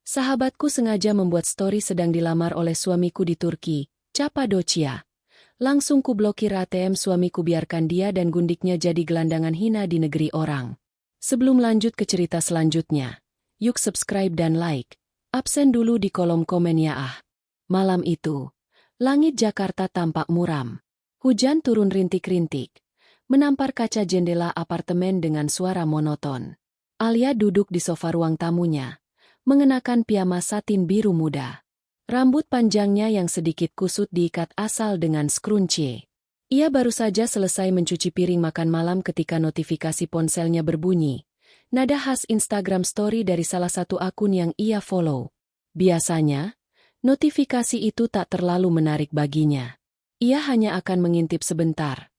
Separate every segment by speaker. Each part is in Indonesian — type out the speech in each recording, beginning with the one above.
Speaker 1: Sahabatku sengaja membuat story sedang dilamar oleh suamiku di Turki, Cappadocia. Langsung ku blokir ATM suamiku, biarkan dia dan gundiknya jadi gelandangan hina di negeri orang. Sebelum lanjut ke cerita selanjutnya, yuk subscribe dan like. Absen dulu di kolom komen ya ah. Malam itu, langit Jakarta tampak muram. Hujan turun rintik-rintik, menampar kaca jendela apartemen dengan suara monoton. Alia duduk di sofa ruang tamunya, mengenakan piyama satin biru muda. Rambut panjangnya yang sedikit kusut diikat asal dengan scrunchie. Ia baru saja selesai mencuci piring makan malam ketika notifikasi ponselnya berbunyi. Nada khas Instagram story dari salah satu akun yang ia follow. Biasanya, notifikasi itu tak terlalu menarik baginya. Ia hanya akan mengintip sebentar,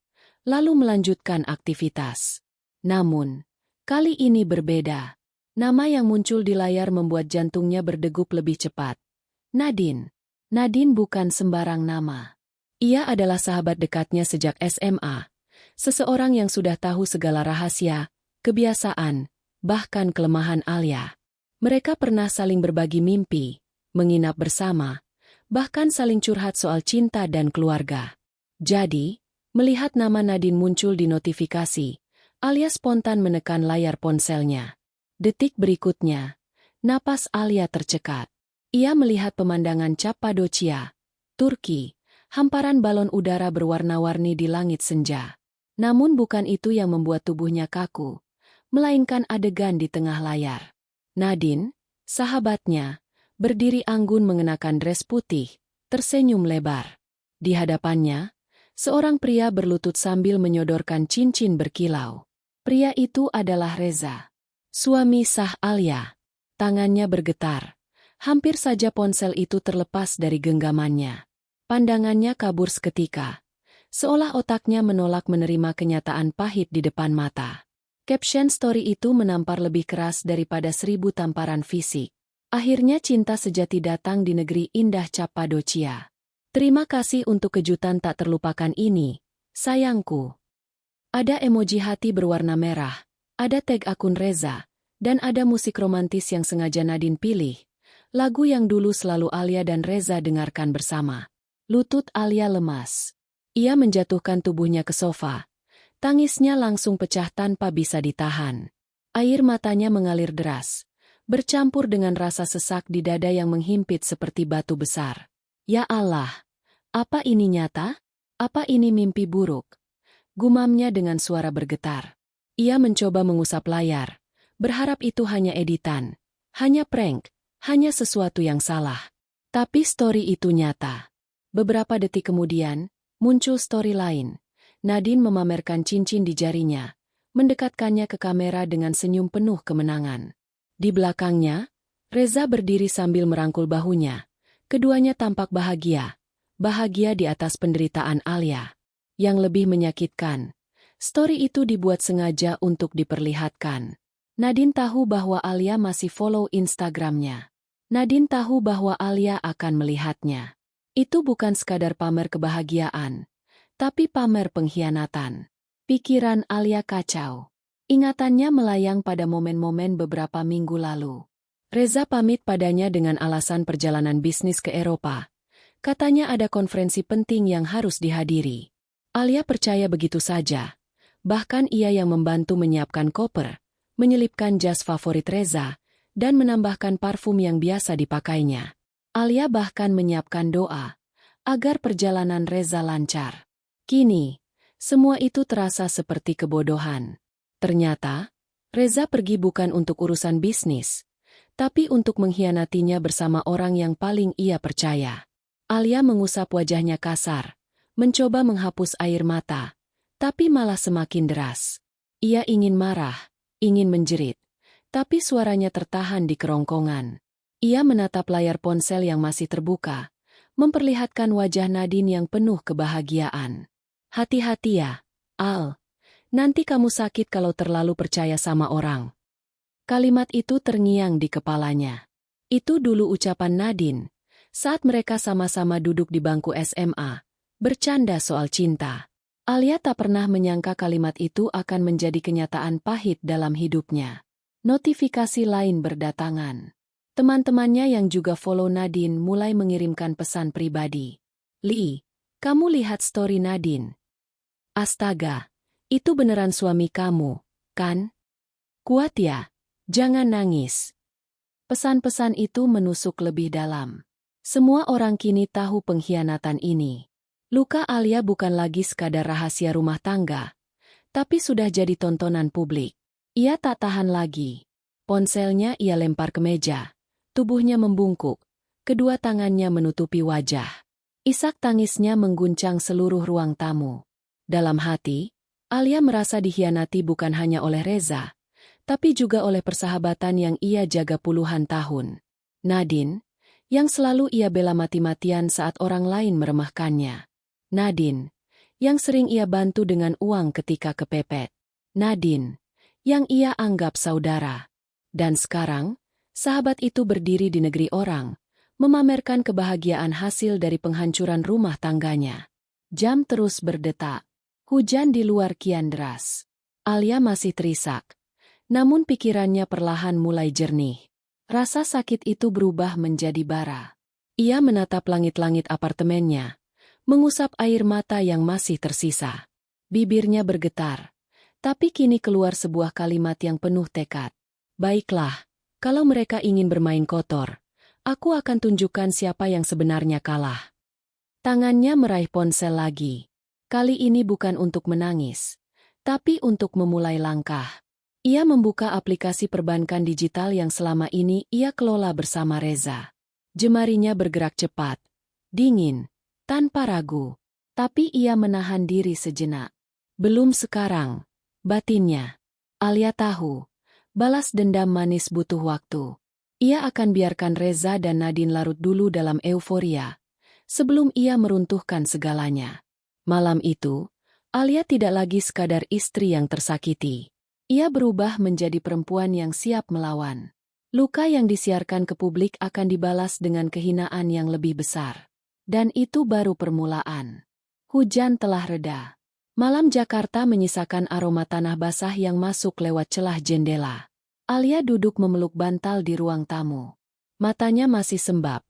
Speaker 1: lalu melanjutkan aktivitas. Namun, kali ini berbeda. Nama yang muncul di layar membuat jantungnya berdegup lebih cepat. Nadine. Nadine bukan sembarang nama. Ia adalah sahabat dekatnya sejak SMA. Seseorang yang sudah tahu segala rahasia, kebiasaan, bahkan kelemahan Alia. Mereka pernah saling berbagi mimpi, menginap bersama, bahkan saling curhat soal cinta dan keluarga. Jadi, melihat nama Nadine muncul di notifikasi, Alia spontan menekan layar ponselnya. Detik berikutnya, napas Alia tercekat. Ia melihat pemandangan Cappadocia, Turki, hamparan balon udara berwarna-warni di langit senja. Namun bukan itu yang membuat tubuhnya kaku, melainkan adegan di tengah layar. Nadine, sahabatnya, berdiri anggun mengenakan dres putih, tersenyum lebar. Di hadapannya, seorang pria berlutut sambil menyodorkan cincin berkilau. Pria itu adalah Reza, suami sah Alia. Tangannya bergetar. Hampir saja ponsel itu terlepas dari genggamannya. Pandangannya kabur seketika, seolah otaknya menolak menerima kenyataan pahit di depan mata. Caption story itu menampar lebih keras daripada 1000 tamparan fisik. Akhirnya cinta sejati datang di negeri indah Cappadocia. Terima kasih untuk kejutan tak terlupakan ini, sayangku. Ada emoji hati berwarna merah, ada tag akun Reza, dan ada musik romantis yang sengaja Nadine pilih. Lagu yang dulu selalu Alia dan Reza dengarkan bersama. Lutut Alia lemas. Ia menjatuhkan tubuhnya ke sofa. Tangisnya langsung pecah tanpa bisa ditahan. Air matanya mengalir deras, bercampur dengan rasa sesak di dada yang menghimpit seperti batu besar. Ya Allah, apa ini nyata? Apa ini mimpi buruk? Gumamnya dengan suara bergetar. Ia mencoba mengusap layar, berharap itu hanya editan, hanya prank. Hanya sesuatu yang salah. Tapi story itu nyata. Beberapa detik kemudian, muncul story lain. Nadine memamerkan cincin di jarinya, mendekatkannya ke kamera dengan senyum penuh kemenangan. Di belakangnya, Reza berdiri sambil merangkul bahunya. Keduanya tampak bahagia. Bahagia di atas penderitaan Alia. Yang lebih menyakitkan, story itu dibuat sengaja untuk diperlihatkan. Nadine tahu bahwa Alia masih follow Instagramnya. Nadine tahu bahwa Alia akan melihatnya. Itu bukan sekadar pamer kebahagiaan, tapi pamer pengkhianatan. Pikiran Alia kacau. Ingatannya melayang pada momen-momen beberapa minggu lalu. Reza pamit padanya dengan alasan perjalanan bisnis ke Eropa. Katanya ada konferensi penting yang harus dihadiri. Alia percaya begitu saja. Bahkan ia yang membantu menyiapkan koper, menyelipkan jas favorit Reza, dan menambahkan parfum yang biasa dipakainya. Alia bahkan menyiapkan doa agar perjalanan Reza lancar. Kini, semua itu terasa seperti kebodohan. Ternyata, Reza pergi bukan untuk urusan bisnis, tapi untuk mengkhianatinya bersama orang yang paling ia percaya. Alia mengusap wajahnya kasar, mencoba menghapus air mata, tapi malah semakin deras. Ia ingin marah, ingin menjerit, tapi suaranya tertahan di kerongkongan. Ia menatap layar ponsel yang masih terbuka, memperlihatkan wajah Nadine yang penuh kebahagiaan. Hati-hati ya, Al. Nanti kamu sakit kalau terlalu percaya sama orang. Kalimat itu terngiang di kepalanya. Itu dulu ucapan Nadine, saat mereka sama-sama duduk di bangku SMA, bercanda soal cinta. Alia tak pernah menyangka kalimat itu akan menjadi kenyataan pahit dalam hidupnya. Notifikasi lain berdatangan. Teman-temannya yang juga follow Nadine mulai mengirimkan pesan pribadi. Li, kamu lihat story Nadine? Astaga, itu beneran suami kamu, kan? Kuat ya, jangan nangis. Pesan-pesan itu menusuk lebih dalam. Semua orang kini tahu pengkhianatan ini. Luka Alia bukan lagi sekadar rahasia rumah tangga, tapi sudah jadi tontonan publik. Ia tak tahan lagi. Ponselnya ia lempar ke meja. Tubuhnya membungkuk. Kedua tangannya menutupi wajah. Isak tangisnya mengguncang seluruh ruang tamu. Dalam hati, Alia merasa dikhianati bukan hanya oleh Reza, tapi juga oleh persahabatan yang ia jaga puluhan tahun. Nadine, yang selalu ia bela mati-matian saat orang lain meremehkannya. Nadine, yang sering ia bantu dengan uang ketika kepepet. Nadine, yang ia anggap saudara. Dan sekarang, sahabat itu berdiri di negeri orang, memamerkan kebahagiaan hasil dari penghancuran rumah tangganya. Jam terus berdetak. Hujan di luar kian deras. Alia masih terisak. Namun pikirannya perlahan mulai jernih. Rasa sakit itu berubah menjadi bara. Ia menatap langit-langit apartemennya, mengusap air mata yang masih tersisa. Bibirnya bergetar, tapi kini keluar sebuah kalimat yang penuh tekad. Baiklah, kalau mereka ingin bermain kotor, aku akan tunjukkan siapa yang sebenarnya kalah. Tangannya meraih ponsel lagi. Kali ini bukan untuk menangis, tapi untuk memulai langkah. Ia membuka aplikasi perbankan digital yang selama ini ia kelola bersama Reza. Jemarinya bergerak cepat, dingin, tanpa ragu. Tapi ia menahan diri sejenak. Belum sekarang, batinnya. Alia tahu, balas dendam manis butuh waktu. Ia akan biarkan Reza dan Nadine larut dulu dalam euforia, sebelum ia meruntuhkan segalanya. Malam itu, Alia tidak lagi sekadar istri yang tersakiti. Ia berubah menjadi perempuan yang siap melawan. Luka yang disiarkan ke publik akan dibalas dengan kehinaan yang lebih besar. Dan itu baru permulaan. Hujan telah reda. Malam Jakarta menyisakan aroma tanah basah yang masuk lewat celah jendela. Alia duduk memeluk bantal di ruang tamu. Matanya masih sembab,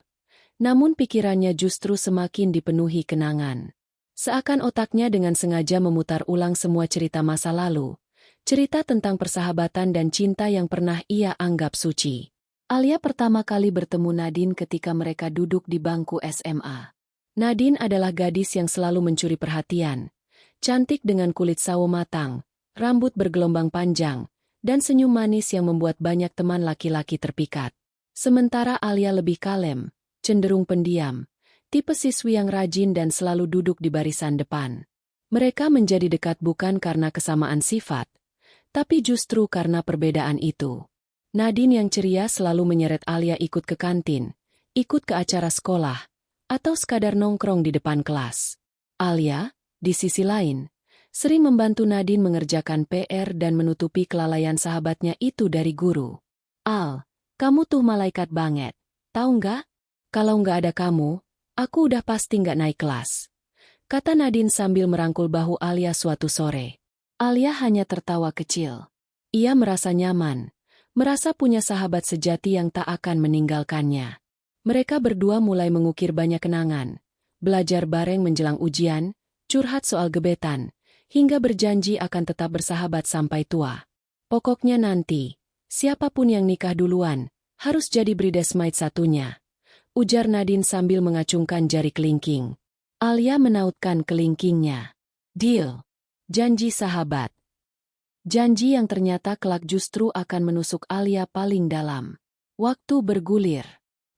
Speaker 1: namun pikirannya justru semakin dipenuhi kenangan. Seakan otaknya dengan sengaja memutar ulang semua cerita masa lalu. Cerita tentang persahabatan dan cinta yang pernah ia anggap suci. Alia pertama kali bertemu Nadine ketika mereka duduk di bangku SMA. Nadine adalah gadis yang selalu mencuri perhatian. Cantik dengan kulit sawo matang, rambut bergelombang panjang, dan senyum manis yang membuat banyak teman laki-laki terpikat. Sementara Alia lebih kalem, cenderung pendiam, tipe siswi yang rajin dan selalu duduk di barisan depan. Mereka menjadi dekat bukan karena kesamaan sifat, tapi justru karena perbedaan itu. Nadine yang ceria selalu menyeret Alia ikut ke kantin, ikut ke acara sekolah, atau sekadar nongkrong di depan kelas. Alia, di sisi lain, sering membantu Nadine mengerjakan PR dan menutupi kelalaian sahabatnya itu dari guru. Al, kamu tuh malaikat banget, tahu nggak? Kalau nggak ada kamu, aku udah pasti nggak naik kelas. Kata Nadine sambil merangkul bahu Alia suatu sore. Alia hanya tertawa kecil. Ia merasa nyaman, merasa punya sahabat sejati yang tak akan meninggalkannya. Mereka berdua mulai mengukir banyak kenangan, belajar bareng menjelang ujian, curhat soal gebetan, hingga berjanji akan tetap bersahabat sampai tua. Pokoknya nanti, siapapun yang nikah duluan, harus jadi bridesmaid satunya. Ujar Nadine sambil mengacungkan jari kelingking. Alia menautkan kelingkingnya. Deal. Janji sahabat. Janji yang ternyata kelak justru akan menusuk Alia paling dalam. Waktu bergulir.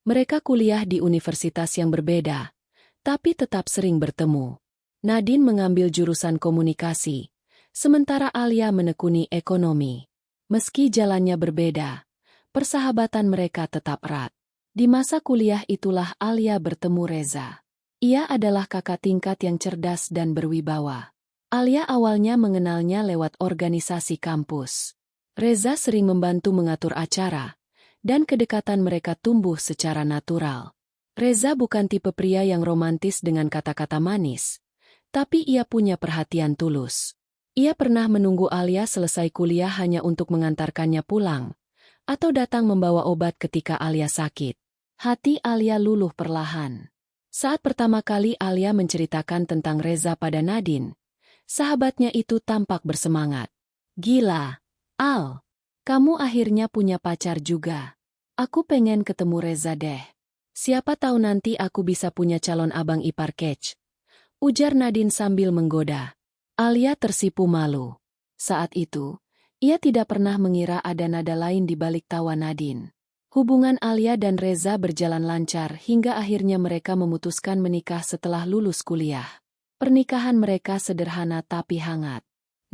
Speaker 1: Mereka kuliah di universitas yang berbeda, tapi tetap sering bertemu. Nadine mengambil jurusan komunikasi, sementara Alia menekuni ekonomi. Meski jalannya berbeda, persahabatan mereka tetap erat. Di masa kuliah itulah Alia bertemu Reza. Ia adalah kakak tingkat yang cerdas dan berwibawa. Alia awalnya mengenalnya lewat organisasi kampus. Reza sering membantu mengatur acara, dan kedekatan mereka tumbuh secara natural. Reza bukan tipe pria yang romantis dengan kata-kata manis, tapi ia punya perhatian tulus. Ia pernah menunggu Alia selesai kuliah hanya untuk mengantarkannya pulang, Atau datang membawa obat ketika Alia sakit. Hati Alia luluh perlahan. Saat pertama kali Alia menceritakan tentang Reza pada Nadine, sahabatnya itu tampak bersemangat. Gila, Al. Kamu akhirnya punya pacar juga. Aku pengen ketemu Reza deh. Siapa tahu nanti aku bisa punya calon abang ipar Kece. Ujar Nadine sambil menggoda. Alia tersipu malu. Saat itu, ia tidak pernah mengira ada nada lain di balik tawa Nadine. Hubungan Alia dan Reza berjalan lancar hingga akhirnya mereka memutuskan menikah setelah lulus kuliah. Pernikahan mereka sederhana tapi hangat.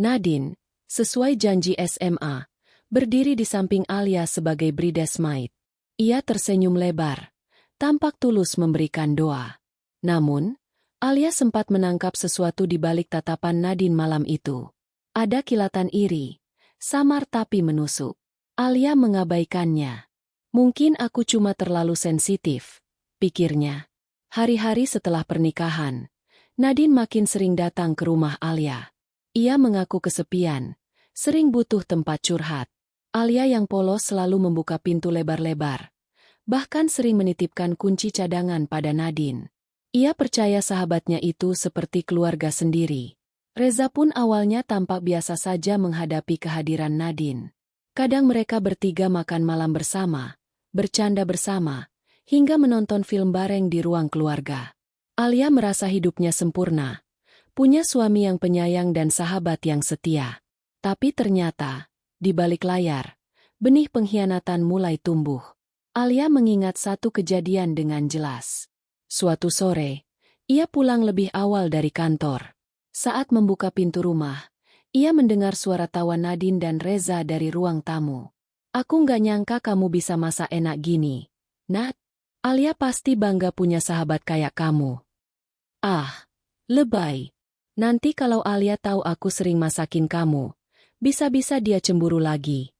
Speaker 1: Nadine, sesuai janji SMA, berdiri di samping Alia sebagai bridesmaid. Ia tersenyum lebar, tampak tulus memberikan doa. Namun, Alia sempat menangkap sesuatu di balik tatapan Nadine malam itu. Ada kilatan iri, samar tapi menusuk. Alia mengabaikannya. Mungkin aku cuma terlalu sensitif, pikirnya. Hari-hari setelah pernikahan, Nadine makin sering datang ke rumah Alia. Ia mengaku kesepian, sering butuh tempat curhat. Alia yang polos selalu membuka pintu lebar-lebar, bahkan sering menitipkan kunci cadangan pada Nadine. Ia percaya sahabatnya itu seperti keluarga sendiri. Reza pun awalnya tampak biasa saja menghadapi kehadiran Nadine. Kadang mereka bertiga makan malam bersama, bercanda bersama, hingga menonton film bareng di ruang keluarga. Alia merasa hidupnya sempurna, punya suami yang penyayang dan sahabat yang setia. Tapi ternyata, di balik layar, benih pengkhianatan mulai tumbuh. Alia mengingat satu kejadian dengan jelas. Suatu sore, ia pulang lebih awal dari kantor. Saat membuka pintu rumah, ia mendengar suara tawa Nadine dan Reza dari ruang tamu. Aku nggak nyangka kamu bisa masak enak gini, Nat. Alia pasti bangga punya sahabat kayak kamu. Ah, lebay. Nanti kalau Alia tahu aku sering masakin kamu, bisa-bisa dia cemburu lagi.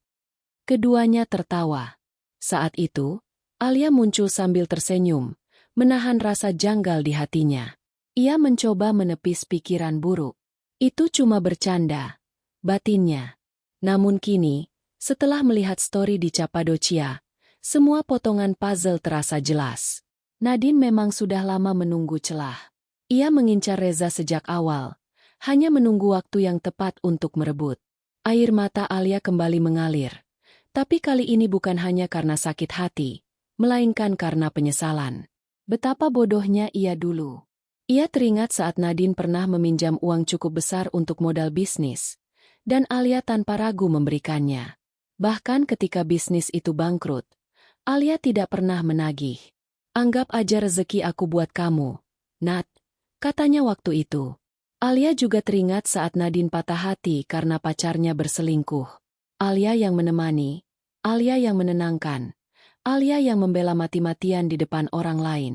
Speaker 1: Keduanya tertawa. Saat itu, Alia muncul sambil tersenyum, menahan rasa janggal di hatinya. Ia mencoba menepis pikiran buruk. Itu cuma bercanda, batinnya. Namun kini, setelah melihat story di Cappadocia, semua potongan puzzle terasa jelas. Nadine memang sudah lama menunggu celah. Ia mengincar Reza sejak awal, hanya menunggu waktu yang tepat untuk merebut. Air mata Alia kembali mengalir. Tapi kali ini bukan hanya karena sakit hati, melainkan karena penyesalan. Betapa bodohnya ia dulu. Ia teringat saat Nadine pernah meminjam uang cukup besar untuk modal bisnis, dan Alia tanpa ragu memberikannya. Bahkan ketika bisnis itu bangkrut, Alia tidak pernah menagih. Anggap aja rezeki aku buat kamu, Nat, katanya waktu itu. Alia juga teringat saat Nadine patah hati karena pacarnya berselingkuh. Alia yang menemani, Alia yang menenangkan, Alia yang membela mati-matian di depan orang lain.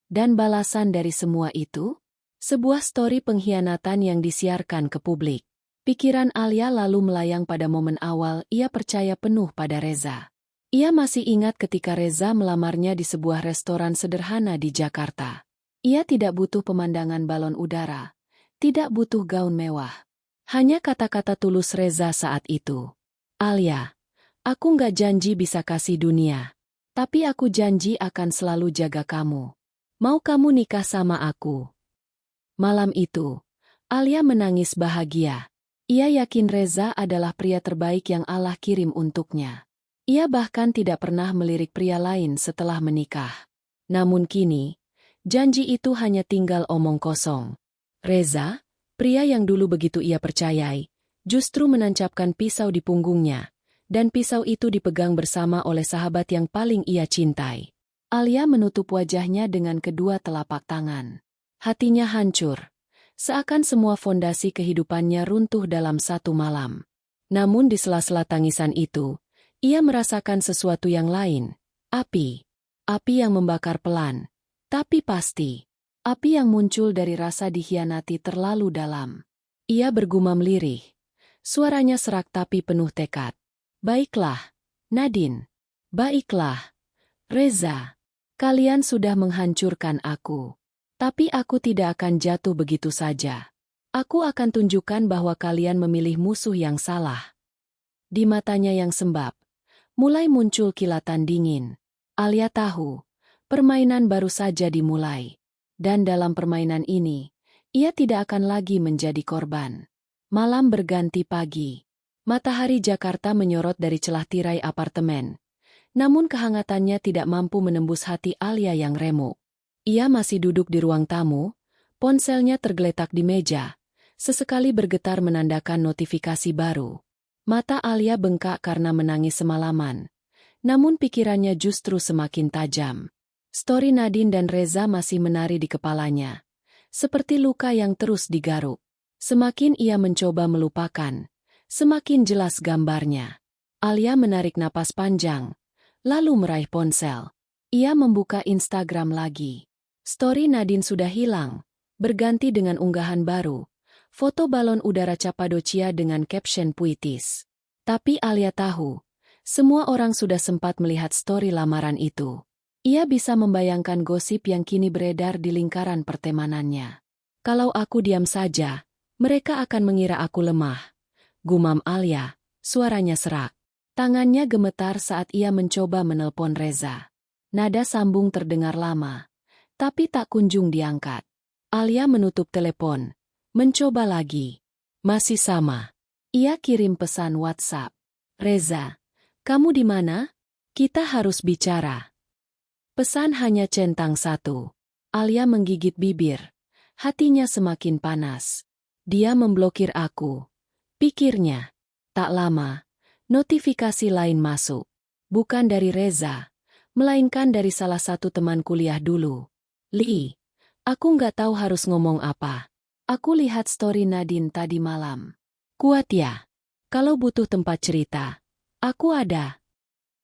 Speaker 1: Dan balasan dari semua itu? Sebuah stori pengkhianatan yang disiarkan ke publik. Pikiran Alia lalu melayang pada momen awal ia percaya penuh pada Reza. Ia masih ingat ketika Reza melamarnya di sebuah restoran sederhana di Jakarta. Ia tidak butuh pemandangan balon udara, tidak butuh gaun mewah. Hanya kata-kata tulus Reza saat itu. Alia, aku nggak janji bisa kasih dunia, tapi aku janji akan selalu jaga kamu. Mau kamu nikah sama aku? Malam itu, Alia menangis bahagia. Ia yakin Reza adalah pria terbaik yang Allah kirim untuknya. Ia bahkan tidak pernah melirik pria lain setelah menikah. Namun kini, janji itu hanya tinggal omong kosong. Reza, pria yang dulu begitu ia percayai, justru menancapkan pisau di punggungnya, dan pisau itu dipegang bersama oleh sahabat yang paling ia cintai. Alia menutup wajahnya dengan kedua telapak tangan. Hatinya hancur. Seakan semua fondasi kehidupannya runtuh dalam satu malam. Namun di sela-sela tangisan itu, ia merasakan sesuatu yang lain. Api. Api yang membakar pelan. Tapi pasti. Api yang muncul dari rasa dikhianati terlalu dalam. Ia bergumam lirih. Suaranya serak tapi penuh tekad. Baiklah, Nadine. Baiklah, Reza. Kalian sudah menghancurkan aku. Tapi aku tidak akan jatuh begitu saja. Aku akan tunjukkan bahwa kalian memilih musuh yang salah. Di matanya yang sembab, Mulai muncul kilatan dingin. Alia tahu, permainan baru saja dimulai. Dan dalam permainan ini, ia tidak akan lagi menjadi korban. Malam berganti pagi. Matahari Jakarta menyorot dari celah tirai apartemen. Namun kehangatannya tidak mampu menembus hati Alia yang remuk. Ia masih duduk di ruang tamu, ponselnya tergeletak di meja. Sesekali bergetar menandakan notifikasi baru. Mata Alia bengkak karena menangis semalaman. Namun pikirannya justru semakin tajam. Story Nadine dan Reza masih menari di kepalanya. Seperti luka yang terus digaruk. Semakin ia mencoba melupakan, semakin jelas gambarnya. Alia menarik napas panjang, lalu meraih ponsel. Ia membuka Instagram lagi. Story Nadine sudah hilang, berganti dengan unggahan baru. Foto balon udara Cappadocia dengan caption puitis. Tapi Alia tahu, semua orang sudah sempat melihat story lamaran itu. Ia bisa membayangkan gosip yang kini beredar di lingkaran pertemanannya. Kalau aku diam saja, mereka akan mengira aku lemah. Gumam Alia, suaranya serak. Tangannya gemetar saat ia mencoba menelpon Reza. Nada sambung terdengar lama, tapi tak kunjung diangkat. Alia menutup telepon. Mencoba lagi. Masih sama. Ia kirim pesan WhatsApp. Reza, kamu di mana? Kita harus bicara. Pesan hanya centang satu. Alia menggigit bibir. Hatinya semakin panas. Dia memblokir aku. Pikirnya. Tak lama, notifikasi lain masuk. Bukan dari Reza, melainkan dari salah satu teman kuliah dulu. Li, aku nggak tahu harus ngomong apa. Aku lihat story Nadine tadi malam. Kuat ya? Kalau butuh tempat cerita, aku ada.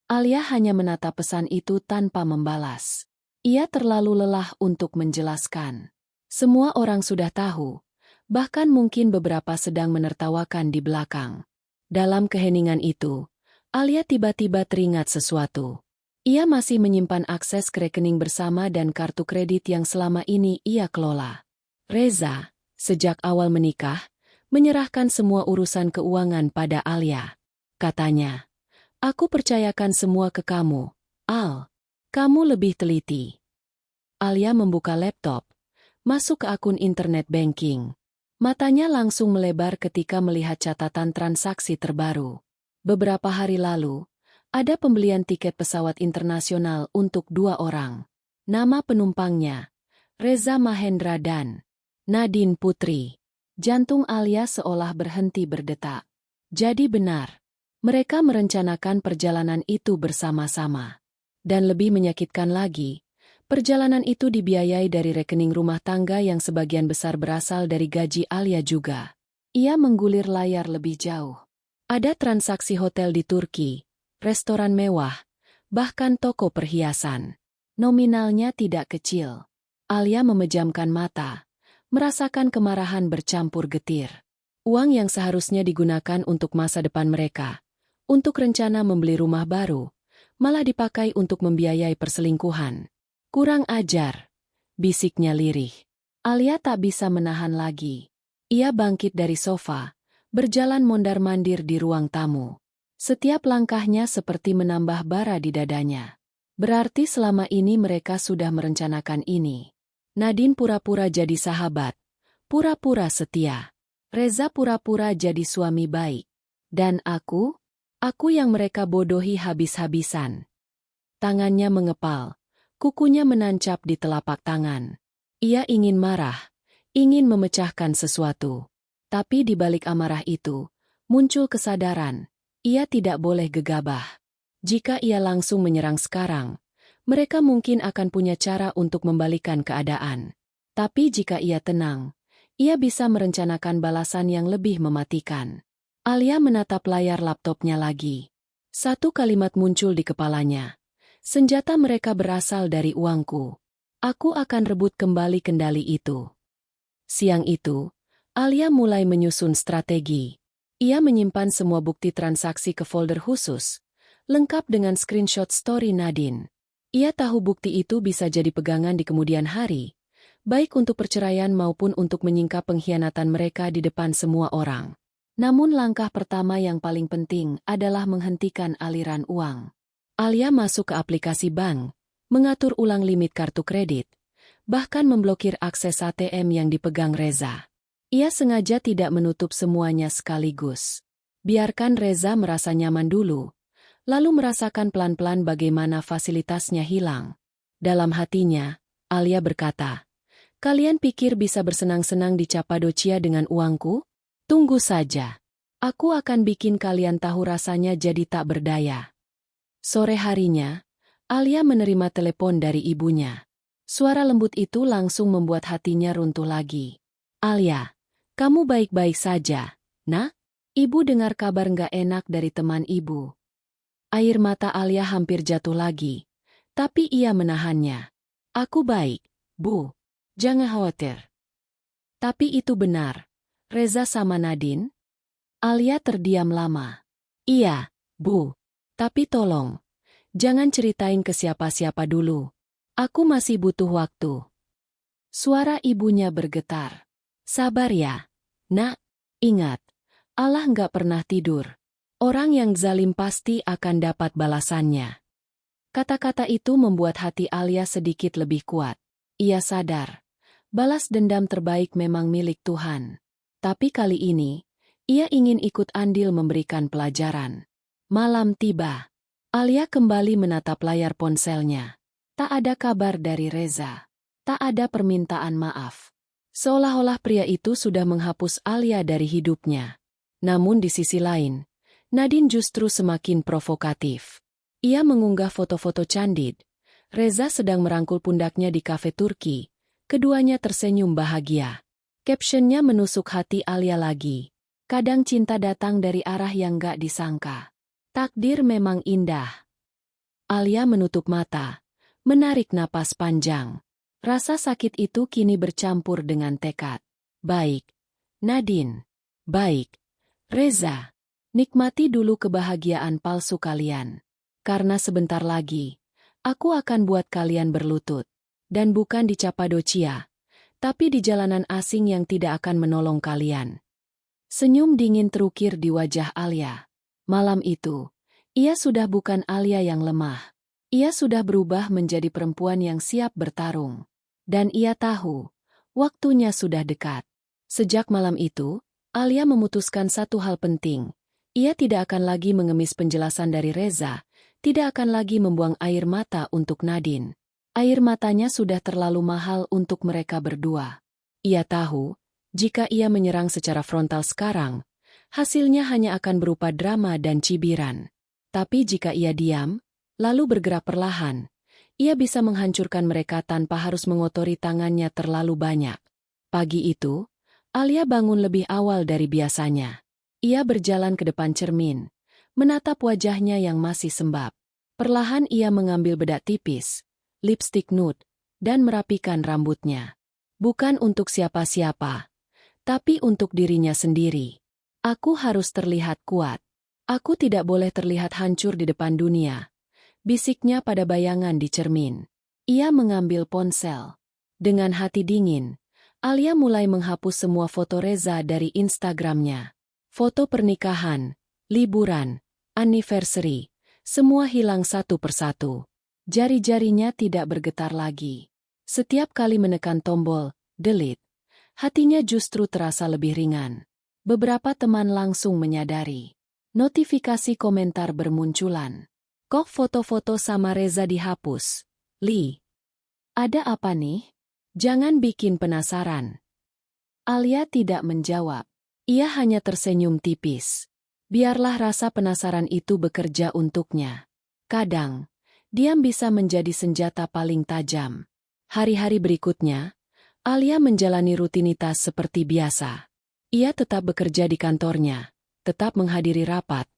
Speaker 1: Alia hanya menatap pesan itu tanpa membalas. Ia terlalu lelah untuk menjelaskan. Semua orang sudah tahu, bahkan mungkin beberapa sedang menertawakan di belakang. Dalam keheningan itu, Alia tiba-tiba teringat sesuatu. Ia masih menyimpan akses ke rekening bersama dan kartu kredit yang selama ini ia kelola. Reza, sejak awal menikah, menyerahkan semua urusan keuangan pada Alia. Katanya, aku percayakan semua ke kamu, Al. Kamu lebih teliti. Alia membuka laptop, masuk ke akun internet banking. Matanya langsung melebar ketika melihat catatan transaksi terbaru. Beberapa hari lalu, ada pembelian tiket pesawat internasional untuk 2 orang. Nama penumpangnya, Reza Mahendra dan Nadine Putri. Jantung Alia seolah berhenti berdetak. Jadi benar, mereka merencanakan perjalanan itu bersama-sama. Dan lebih menyakitkan lagi, perjalanan itu dibiayai dari rekening rumah tangga yang sebagian besar berasal dari gaji Alia juga. Ia menggulir layar lebih jauh. Ada transaksi hotel di Turki, restoran mewah, bahkan toko perhiasan. Nominalnya tidak kecil. Alia memejamkan mata, merasakan kemarahan bercampur getir. Uang yang seharusnya digunakan untuk masa depan mereka, untuk rencana membeli rumah baru, malah dipakai untuk membiayai perselingkuhan. Kurang ajar, bisiknya lirih. Alia tak bisa menahan lagi. Ia bangkit dari sofa, berjalan mondar-mandir di ruang tamu. Setiap langkahnya seperti menambah bara di dadanya. Berarti selama ini mereka sudah merencanakan ini. Nadine pura-pura jadi sahabat, pura-pura setia. Reza pura-pura jadi suami baik. Dan aku yang mereka bodohi habis-habisan. Tangannya mengepal, kukunya menancap di telapak tangan. Ia ingin marah, ingin memecahkan sesuatu. Tapi di balik amarah itu, muncul kesadaran, ia tidak boleh gegabah. Jika ia langsung menyerang sekarang, mereka mungkin akan punya cara untuk membalikan keadaan. Tapi jika ia tenang, ia bisa merencanakan balasan yang lebih mematikan. Alia menatap layar laptopnya lagi. Satu kalimat muncul di kepalanya. Senjata mereka berasal dari uangku. Aku akan rebut kembali kendali itu. Siang itu, Alia mulai menyusun strategi. Ia menyimpan semua bukti transaksi ke folder khusus, lengkap dengan screenshot story Nadine. Ia tahu bukti itu bisa jadi pegangan di kemudian hari, baik untuk perceraian maupun untuk menyingkap pengkhianatan mereka di depan semua orang. Namun langkah pertama yang paling penting adalah menghentikan aliran uang. Alia masuk ke aplikasi bank, mengatur ulang limit kartu kredit, bahkan memblokir akses ATM yang dipegang Reza. Ia sengaja tidak menutup semuanya sekaligus. Biarkan Reza merasa nyaman dulu, lalu merasakan pelan-pelan bagaimana fasilitasnya hilang. Dalam hatinya, Alia berkata, "Kalian pikir bisa bersenang-senang di Cappadocia dengan uangku? Tunggu saja. Aku akan bikin kalian tahu rasanya jadi tak berdaya." Sore harinya, Alia menerima telepon dari ibunya. Suara lembut itu langsung membuat hatinya runtuh lagi. "Alia, kamu baik-baik saja, Nak?" Ibu dengar kabar nggak enak dari teman ibu. Air mata Alia hampir jatuh lagi, tapi ia menahannya. "Aku baik, Bu. Jangan khawatir." Tapi itu benar. Reza sama Nadine? Alia terdiam lama. "Iya, Bu. Tapi tolong, jangan ceritain ke siapa-siapa dulu. Aku masih butuh waktu." Suara ibunya bergetar. "Sabar ya, Nak. Ingat, Allah nggak pernah tidur. Orang yang zalim pasti akan dapat balasannya." Kata-kata itu membuat hati Alia sedikit lebih kuat. Ia sadar, balas dendam terbaik memang milik Tuhan. Tapi kali ini, ia ingin ikut andil memberikan pelajaran. Malam tiba. Alia kembali menatap layar ponselnya. Tak ada kabar dari Reza. Tak ada permintaan maaf. Seolah-olah pria itu sudah menghapus Alia dari hidupnya. Namun di sisi lain, Nadine justru semakin provokatif. Ia mengunggah foto-foto candid. Reza sedang merangkul pundaknya di kafe Turki. Keduanya tersenyum bahagia. Captionnya menusuk hati Alia lagi. "Kadang cinta datang dari arah yang gak disangka. Takdir memang indah." Alia menutup mata, menarik napas panjang. Rasa sakit itu kini bercampur dengan tekad. "Baik, Nadine. Baik, Reza. Nikmati dulu kebahagiaan palsu kalian. Karena sebentar lagi, aku akan buat kalian berlutut. Dan bukan di Cappadocia, tapi di jalanan asing yang tidak akan menolong kalian." Senyum dingin terukir di wajah Alia. Malam itu, ia sudah bukan Alia yang lemah. Ia sudah berubah menjadi perempuan yang siap bertarung. Dan ia tahu, waktunya sudah dekat. Sejak malam itu, Alia memutuskan satu hal penting. Ia tidak akan lagi mengemis penjelasan dari Reza, tidak akan lagi membuang air mata untuk Nadine. Air matanya sudah terlalu mahal untuk mereka berdua. Ia tahu, jika ia menyerang secara frontal sekarang, hasilnya hanya akan berupa drama dan cibiran. Tapi jika ia diam, lalu bergerak perlahan, ia bisa menghancurkan mereka tanpa harus mengotori tangannya terlalu banyak. Pagi itu, Alia bangun lebih awal dari biasanya. Ia berjalan ke depan cermin, menatap wajahnya yang masih sembab. Perlahan ia mengambil bedak tipis, lipstik nude, dan merapikan rambutnya. Bukan untuk siapa-siapa, tapi untuk dirinya sendiri. "Aku harus terlihat kuat. Aku tidak boleh terlihat hancur di depan dunia," bisiknya pada bayangan di cermin. Ia mengambil ponsel. Dengan hati dingin, Alia mulai menghapus semua foto Reza dari Instagramnya. Foto pernikahan, liburan, anniversary, semua hilang satu persatu. Jari-jarinya tidak bergetar lagi. Setiap kali menekan tombol delete, hatinya justru terasa lebih ringan. Beberapa teman langsung menyadari. Notifikasi komentar bermunculan. "Kok foto-foto sama Reza dihapus? Li, ada apa nih? Jangan bikin penasaran." Alia tidak menjawab. Ia hanya tersenyum tipis. Biarlah rasa penasaran itu bekerja untuknya. Kadang, diam bisa menjadi senjata paling tajam. Hari-hari berikutnya, Alia menjalani rutinitas seperti biasa. Ia tetap bekerja di kantornya, tetap menghadiri rapat,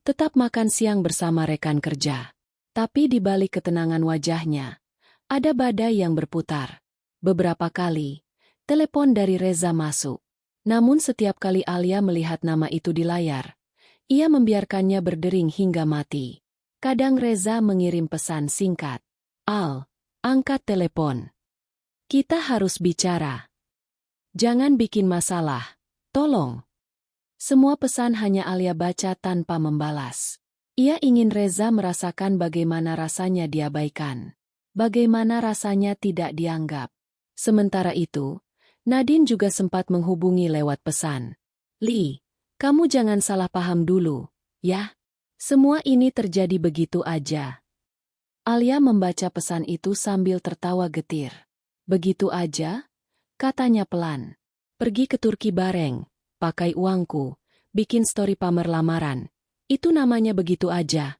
Speaker 1: tetap makan siang bersama rekan kerja. Tapi di balik ketenangan wajahnya, ada badai yang berputar. Beberapa kali, telepon dari Reza masuk. Namun setiap kali Alia melihat nama itu di layar, ia membiarkannya berdering hingga mati. Kadang Reza mengirim pesan singkat. "Al, angkat telepon. Kita harus bicara. Jangan bikin masalah. Tolong." Semua pesan hanya Alia baca tanpa membalas. Ia ingin Reza merasakan bagaimana rasanya diabaikan. Bagaimana rasanya tidak dianggap. Sementara itu, Nadine juga sempat menghubungi lewat pesan. Li, kamu jangan salah paham dulu, ya? Semua ini terjadi begitu aja. Alia membaca pesan itu sambil tertawa getir. Begitu aja? Katanya pelan. Pergi ke Turki bareng, pakai uangku, bikin story pamer lamaran. Itu namanya begitu aja.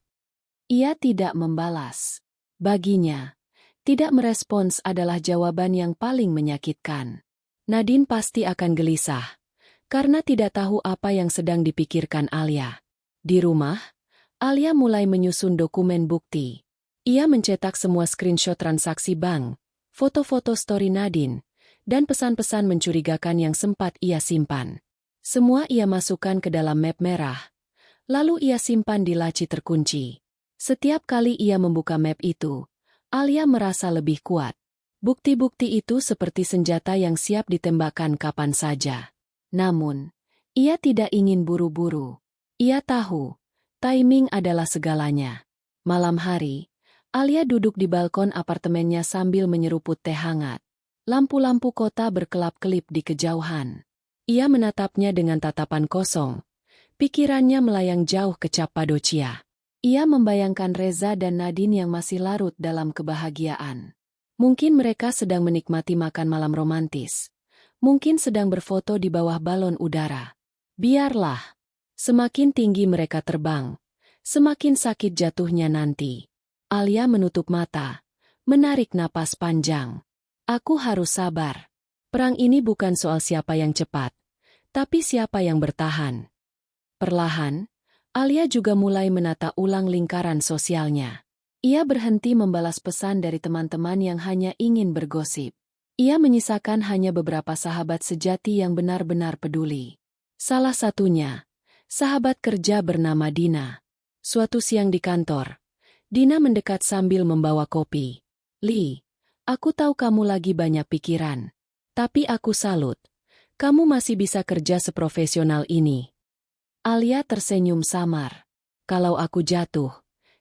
Speaker 1: Ia tidak membalas. Baginya, tidak merespons adalah jawaban yang paling menyakitkan. Nadine pasti akan gelisah, karena tidak tahu apa yang sedang dipikirkan Alia. Di rumah, Alia mulai menyusun dokumen bukti. Ia mencetak semua screenshot transaksi bank, foto-foto story Nadine, dan pesan-pesan mencurigakan yang sempat ia simpan. Semua ia masukkan ke dalam map merah, lalu ia simpan di laci terkunci. Setiap kali ia membuka map itu, Alia merasa lebih kuat. Bukti-bukti itu seperti senjata yang siap ditembakkan kapan saja. Namun, ia tidak ingin buru-buru. Ia tahu, timing adalah segalanya. Malam hari, Alia duduk di balkon apartemennya sambil menyeruput teh hangat. Lampu-lampu kota berkelap-kelip di kejauhan. Ia menatapnya dengan tatapan kosong. Pikirannya melayang jauh ke Cappadocia. Ia membayangkan Reza dan Nadine yang masih larut dalam kebahagiaan. Mungkin mereka sedang menikmati makan malam romantis. Mungkin sedang berfoto di bawah balon udara. Biarlah. Semakin tinggi mereka terbang, semakin sakit jatuhnya nanti. Alia menutup mata, menarik napas panjang. Aku harus sabar. Perang ini bukan soal siapa yang cepat, tapi siapa yang bertahan. Perlahan, Alia juga mulai menata ulang lingkaran sosialnya. Ia berhenti membalas pesan dari teman-teman yang hanya ingin bergosip. Ia menyisakan hanya beberapa sahabat sejati yang benar-benar peduli. Salah satunya, sahabat kerja bernama Dina. Suatu siang di kantor, Dina mendekat sambil membawa kopi. Li, aku tahu kamu lagi banyak pikiran. Tapi aku salut. Kamu masih bisa kerja seprofesional ini. Alia tersenyum samar. Kalau aku jatuh,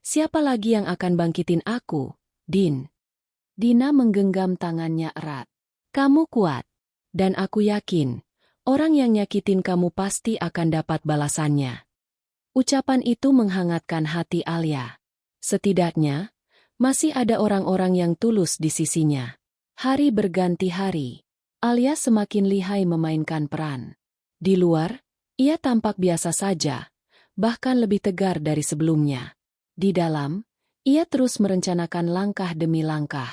Speaker 1: siapa lagi yang akan bangkitin aku, Din? Dina menggenggam tangannya erat. Kamu kuat. Dan aku yakin, orang yang nyakitin kamu pasti akan dapat balasannya. Ucapan itu menghangatkan hati Alia. Setidaknya, masih ada orang-orang yang tulus di sisinya. Hari berganti hari. Alia semakin lihai memainkan peran. Di luar, ia tampak biasa saja, bahkan lebih tegar dari sebelumnya. Di dalam, ia terus merencanakan langkah demi langkah.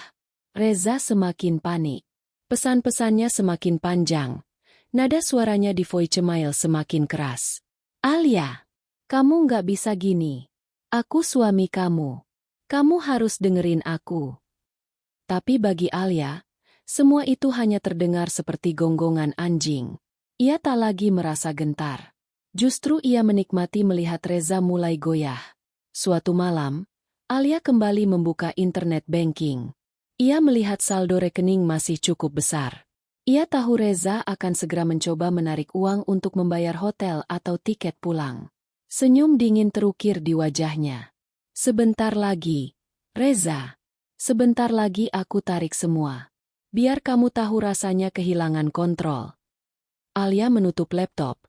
Speaker 1: Reza semakin panik. Pesan-pesannya semakin panjang. Nada suaranya di voicemail semakin keras. Alia, kamu nggak bisa gini. Aku suami kamu. Kamu harus dengerin aku. Tapi bagi Alia, semua itu hanya terdengar seperti gonggongan anjing. Ia tak lagi merasa gentar. Justru ia menikmati melihat Reza mulai goyah. Suatu malam, Alia kembali membuka internet banking. Ia melihat saldo rekening masih cukup besar. Ia tahu Reza akan segera mencoba menarik uang untuk membayar hotel atau tiket pulang. Senyum dingin terukir di wajahnya. Sebentar lagi, Reza. Sebentar lagi aku tarik semua. Biar kamu tahu rasanya kehilangan kontrol. Alia menutup laptop,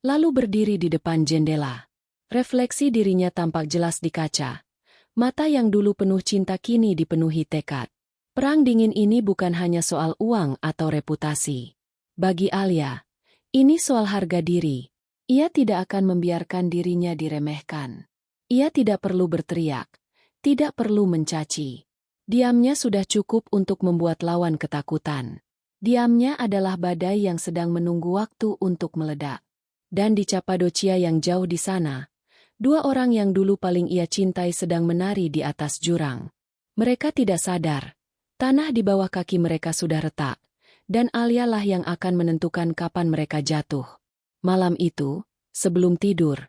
Speaker 1: lalu berdiri di depan jendela. Refleksi dirinya tampak jelas di kaca. Mata yang dulu penuh cinta kini dipenuhi tekad. Perang dingin ini bukan hanya soal uang atau reputasi. Bagi Alia, ini soal harga diri. Ia tidak akan membiarkan dirinya diremehkan. Ia tidak perlu berteriak, tidak perlu mencaci. Diamnya sudah cukup untuk membuat lawan ketakutan. Diamnya adalah badai yang sedang menunggu waktu untuk meledak. Dan di Cappadocia yang jauh di sana, dua orang yang dulu paling ia cintai sedang menari di atas jurang. Mereka tidak sadar, tanah di bawah kaki mereka sudah retak, dan Alia lah yang akan menentukan kapan mereka jatuh. Malam itu, sebelum tidur,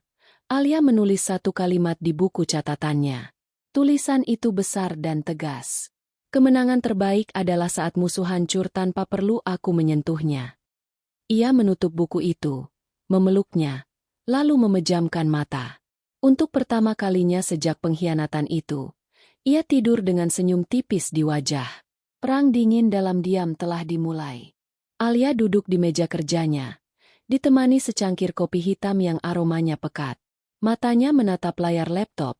Speaker 1: Alia menulis satu kalimat di buku catatannya. Tulisan itu besar dan tegas. Kemenangan terbaik adalah saat musuh hancur tanpa perlu aku menyentuhnya. Ia menutup buku itu, memeluknya, lalu memejamkan mata. Untuk pertama kalinya sejak pengkhianatan itu, ia tidur dengan senyum tipis di wajah. Perang dingin dalam diam telah dimulai. Alia duduk di meja kerjanya, ditemani secangkir kopi hitam yang aromanya pekat. Matanya menatap layar laptop,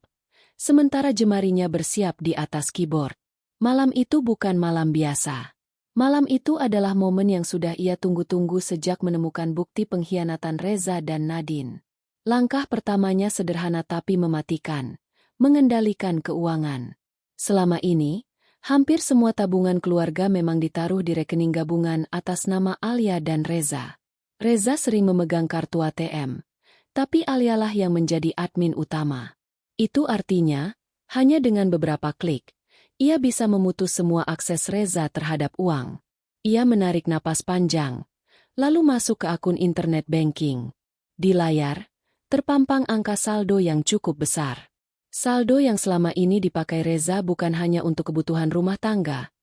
Speaker 1: sementara jemarinya bersiap di atas keyboard. Malam itu bukan malam biasa. Malam itu adalah momen yang sudah ia tunggu-tunggu sejak menemukan bukti pengkhianatan Reza dan Nadine. Langkah pertamanya sederhana tapi mematikan, mengendalikan keuangan. Selama ini, hampir semua tabungan keluarga memang ditaruh di rekening gabungan atas nama Alia dan Reza. Reza sering memegang kartu ATM, tapi Alialah yang menjadi admin utama. Itu artinya, hanya dengan beberapa klik, ia bisa memutus semua akses Reza terhadap uang. Ia menarik napas panjang, lalu masuk ke akun internet banking. Di layar, terpampang angka saldo yang cukup besar. Saldo yang selama ini dipakai Reza bukan hanya untuk kebutuhan rumah tangga,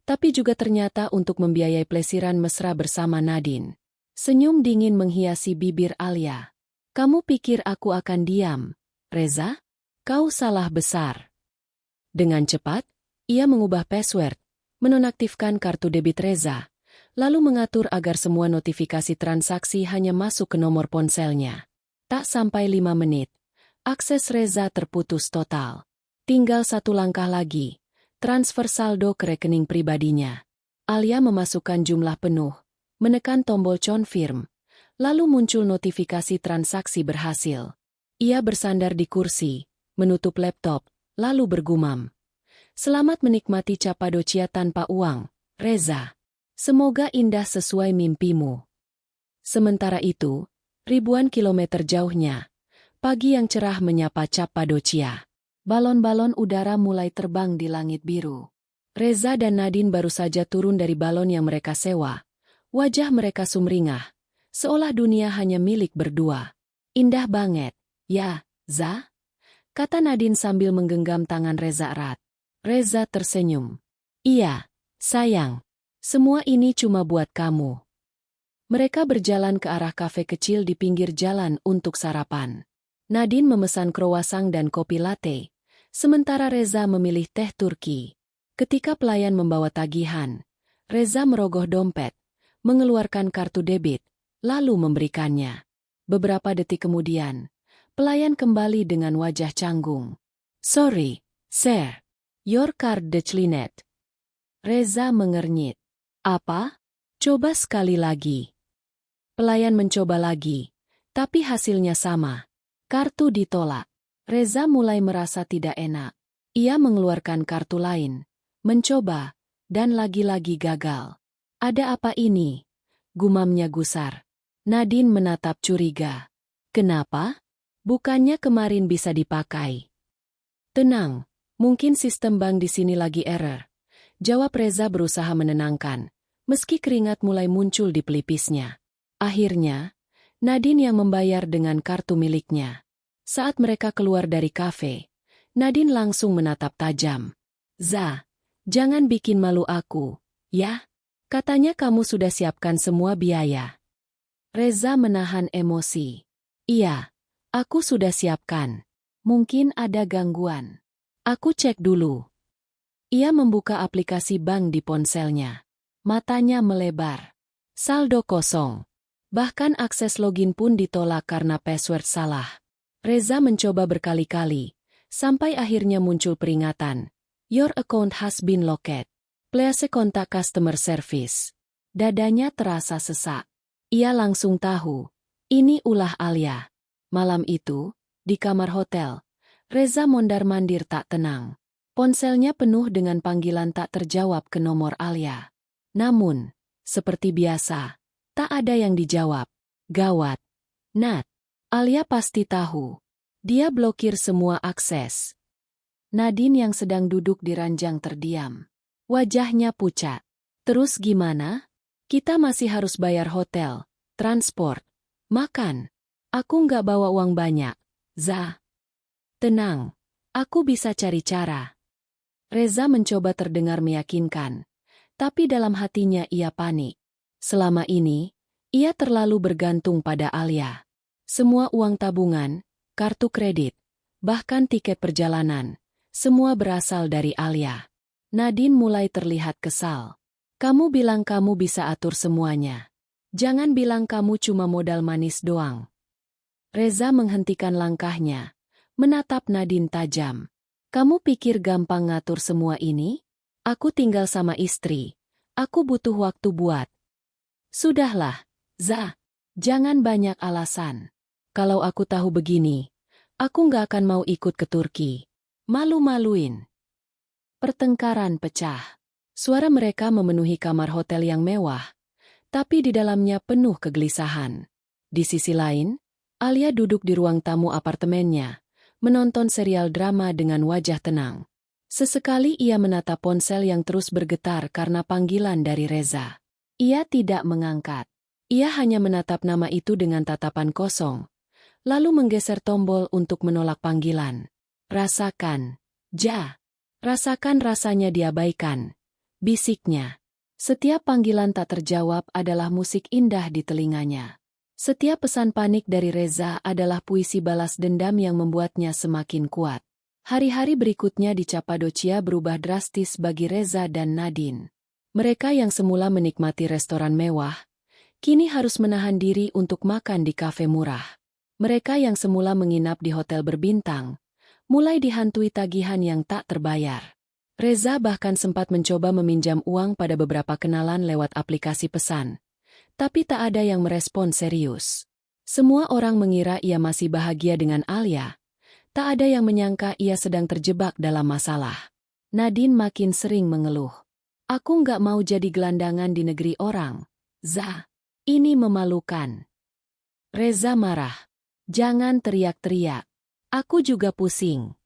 Speaker 1: tapi juga ternyata untuk membiayai plesiran mesra bersama Nadine. Senyum dingin menghiasi bibir Alia. "Kamu pikir aku akan diam, Reza? Kau salah besar." Dengan cepat, ia mengubah password, menonaktifkan kartu debit Reza, lalu mengatur agar semua notifikasi transaksi hanya masuk ke nomor ponselnya. Tak sampai 5 menit, akses Reza terputus total. Tinggal satu langkah lagi, transfer saldo ke rekening pribadinya. Alia memasukkan jumlah penuh, menekan tombol confirm, lalu muncul notifikasi transaksi berhasil. Ia bersandar di kursi, menutup laptop, lalu bergumam. "Selamat menikmati Cappadocia tanpa uang, Reza. Semoga indah sesuai mimpimu." Sementara itu, ribuan kilometer jauhnya, pagi yang cerah menyapa Cappadocia. Balon-balon udara mulai terbang di langit biru. Reza dan Nadine baru saja turun dari balon yang mereka sewa. Wajah mereka sumringah, seolah dunia hanya milik berdua. "Indah banget, ya, Za?" kata Nadine sambil menggenggam tangan Reza erat. Reza tersenyum. "Iya, sayang. Semua ini cuma buat kamu." Mereka berjalan ke arah kafe kecil di pinggir jalan untuk sarapan. Nadine memesan croissant dan kopi latte, sementara Reza memilih teh Turki. Ketika pelayan membawa tagihan, Reza merogoh dompet, mengeluarkan kartu debit, lalu memberikannya. Beberapa detik kemudian, pelayan kembali dengan wajah canggung. "Sorry, sir. Your card declined." Reza mengernyit. "Apa? Coba sekali lagi." Pelayan mencoba lagi, tapi hasilnya sama. Kartu ditolak. Reza mulai merasa tidak enak. Ia mengeluarkan kartu lain, mencoba, dan lagi-lagi gagal. "Ada apa ini?" gumamnya gusar. Nadine menatap curiga. "Kenapa? Bukannya kemarin bisa dipakai?" "Tenang, mungkin sistem bank di sini lagi error," jawab Reza berusaha menenangkan, meski keringat mulai muncul di pelipisnya. Akhirnya, Nadine yang membayar dengan kartu miliknya. Saat mereka keluar dari kafe, Nadine langsung menatap tajam. "Za, jangan bikin malu aku, ya? Katanya kamu sudah siapkan semua biaya." Reza menahan emosi. "Iya, aku sudah siapkan. Mungkin ada gangguan. Aku cek dulu." Ia membuka aplikasi bank di ponselnya. Matanya melebar. Saldo kosong. Bahkan akses login pun ditolak karena password salah. Reza mencoba berkali-kali, sampai akhirnya muncul peringatan. "Your account has been locked. Please contact customer service." Dadanya terasa sesak. Ia langsung tahu, ini ulah Alia. Malam itu, di kamar hotel, Reza mondar-mandir tak tenang. Ponselnya penuh dengan panggilan tak terjawab ke nomor Alia. Namun, seperti biasa, tak ada yang dijawab. Gawat. Nat. Alia pasti tahu. Dia blokir semua akses. Nadine yang sedang duduk di ranjang terdiam. Wajahnya pucat. "Terus gimana? Kita masih harus bayar hotel, transport, makan. Aku nggak bawa uang banyak, Za." "Tenang, aku bisa cari cara." Reza mencoba terdengar meyakinkan, tapi dalam hatinya ia panik. Selama ini, Ia terlalu bergantung pada Alia. Semua uang tabungan, kartu kredit, bahkan tiket perjalanan, semua berasal dari Alia. Nadine mulai terlihat kesal. Kamu bilang kamu bisa atur semuanya. Jangan bilang kamu cuma modal manis doang. Reza menghentikan langkahnya, menatap Nadine tajam. Kamu pikir gampang ngatur semua ini? Aku tinggal sama istri. Aku butuh waktu buat. Sudahlah, Za. Jangan banyak alasan. Kalau aku tahu begini, aku nggak akan mau ikut ke Turki. Malu-maluin. Pertengkaran pecah. Suara mereka memenuhi kamar hotel yang mewah, tapi di dalamnya penuh kegelisahan. Di sisi lain, Alia duduk di ruang tamu apartemennya, menonton serial drama dengan wajah tenang. Sesekali ia menatap ponsel yang terus bergetar karena panggilan dari Reza. Ia tidak mengangkat. Ia hanya menatap nama itu dengan tatapan kosong, lalu menggeser tombol untuk menolak panggilan. Rasakan, Ja. Rasakan rasanya diabaikan. Bisiknya. Setiap panggilan tak terjawab adalah musik indah di telinganya. Setiap pesan panik dari Reza adalah puisi balas dendam yang membuatnya semakin kuat. Hari-hari berikutnya di Cappadocia berubah drastis bagi Reza dan Nadine. Mereka yang semula menikmati restoran mewah, kini harus menahan diri untuk makan di kafe murah. Mereka yang semula menginap di hotel berbintang, mulai dihantui tagihan yang tak terbayar. Reza bahkan sempat mencoba meminjam uang pada beberapa kenalan lewat aplikasi pesan. Tapi tak ada yang merespon serius. Semua orang mengira ia masih bahagia dengan Alia. Tak ada yang menyangka ia sedang terjebak dalam masalah. Nadine makin sering mengeluh. Aku nggak mau jadi gelandangan di negeri orang. Za. Ini memalukan. Reza marah. Jangan teriak-teriak. Aku juga pusing.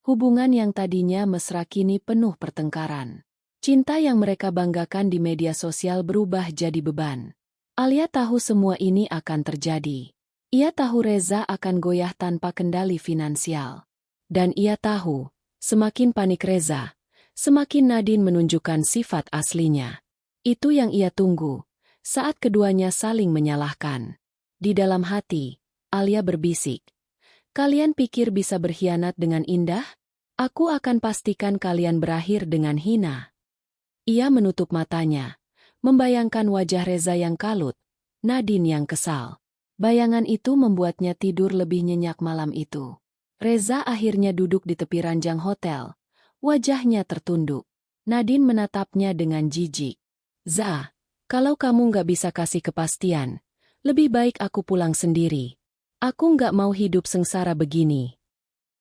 Speaker 1: Hubungan yang tadinya mesra kini penuh pertengkaran. Cinta yang mereka banggakan di media sosial berubah jadi beban. Alia tahu semua ini akan terjadi. Ia tahu Reza akan goyah tanpa kendali finansial. Dan ia tahu, semakin panik Reza, semakin Nadine menunjukkan sifat aslinya. Itu yang ia tunggu. Saat keduanya saling menyalahkan. Di dalam hati, Alia berbisik. Kalian pikir bisa berkhianat dengan indah? Aku akan pastikan kalian berakhir dengan hina. Ia menutup matanya, membayangkan wajah Reza yang kalut, Nadine yang kesal. Bayangan itu membuatnya tidur lebih nyenyak malam itu. Reza akhirnya duduk di tepi ranjang hotel. Wajahnya tertunduk. Nadine menatapnya dengan jijik. Za. Kalau kamu nggak bisa kasih kepastian, lebih baik aku pulang sendiri. Aku nggak mau hidup sengsara begini.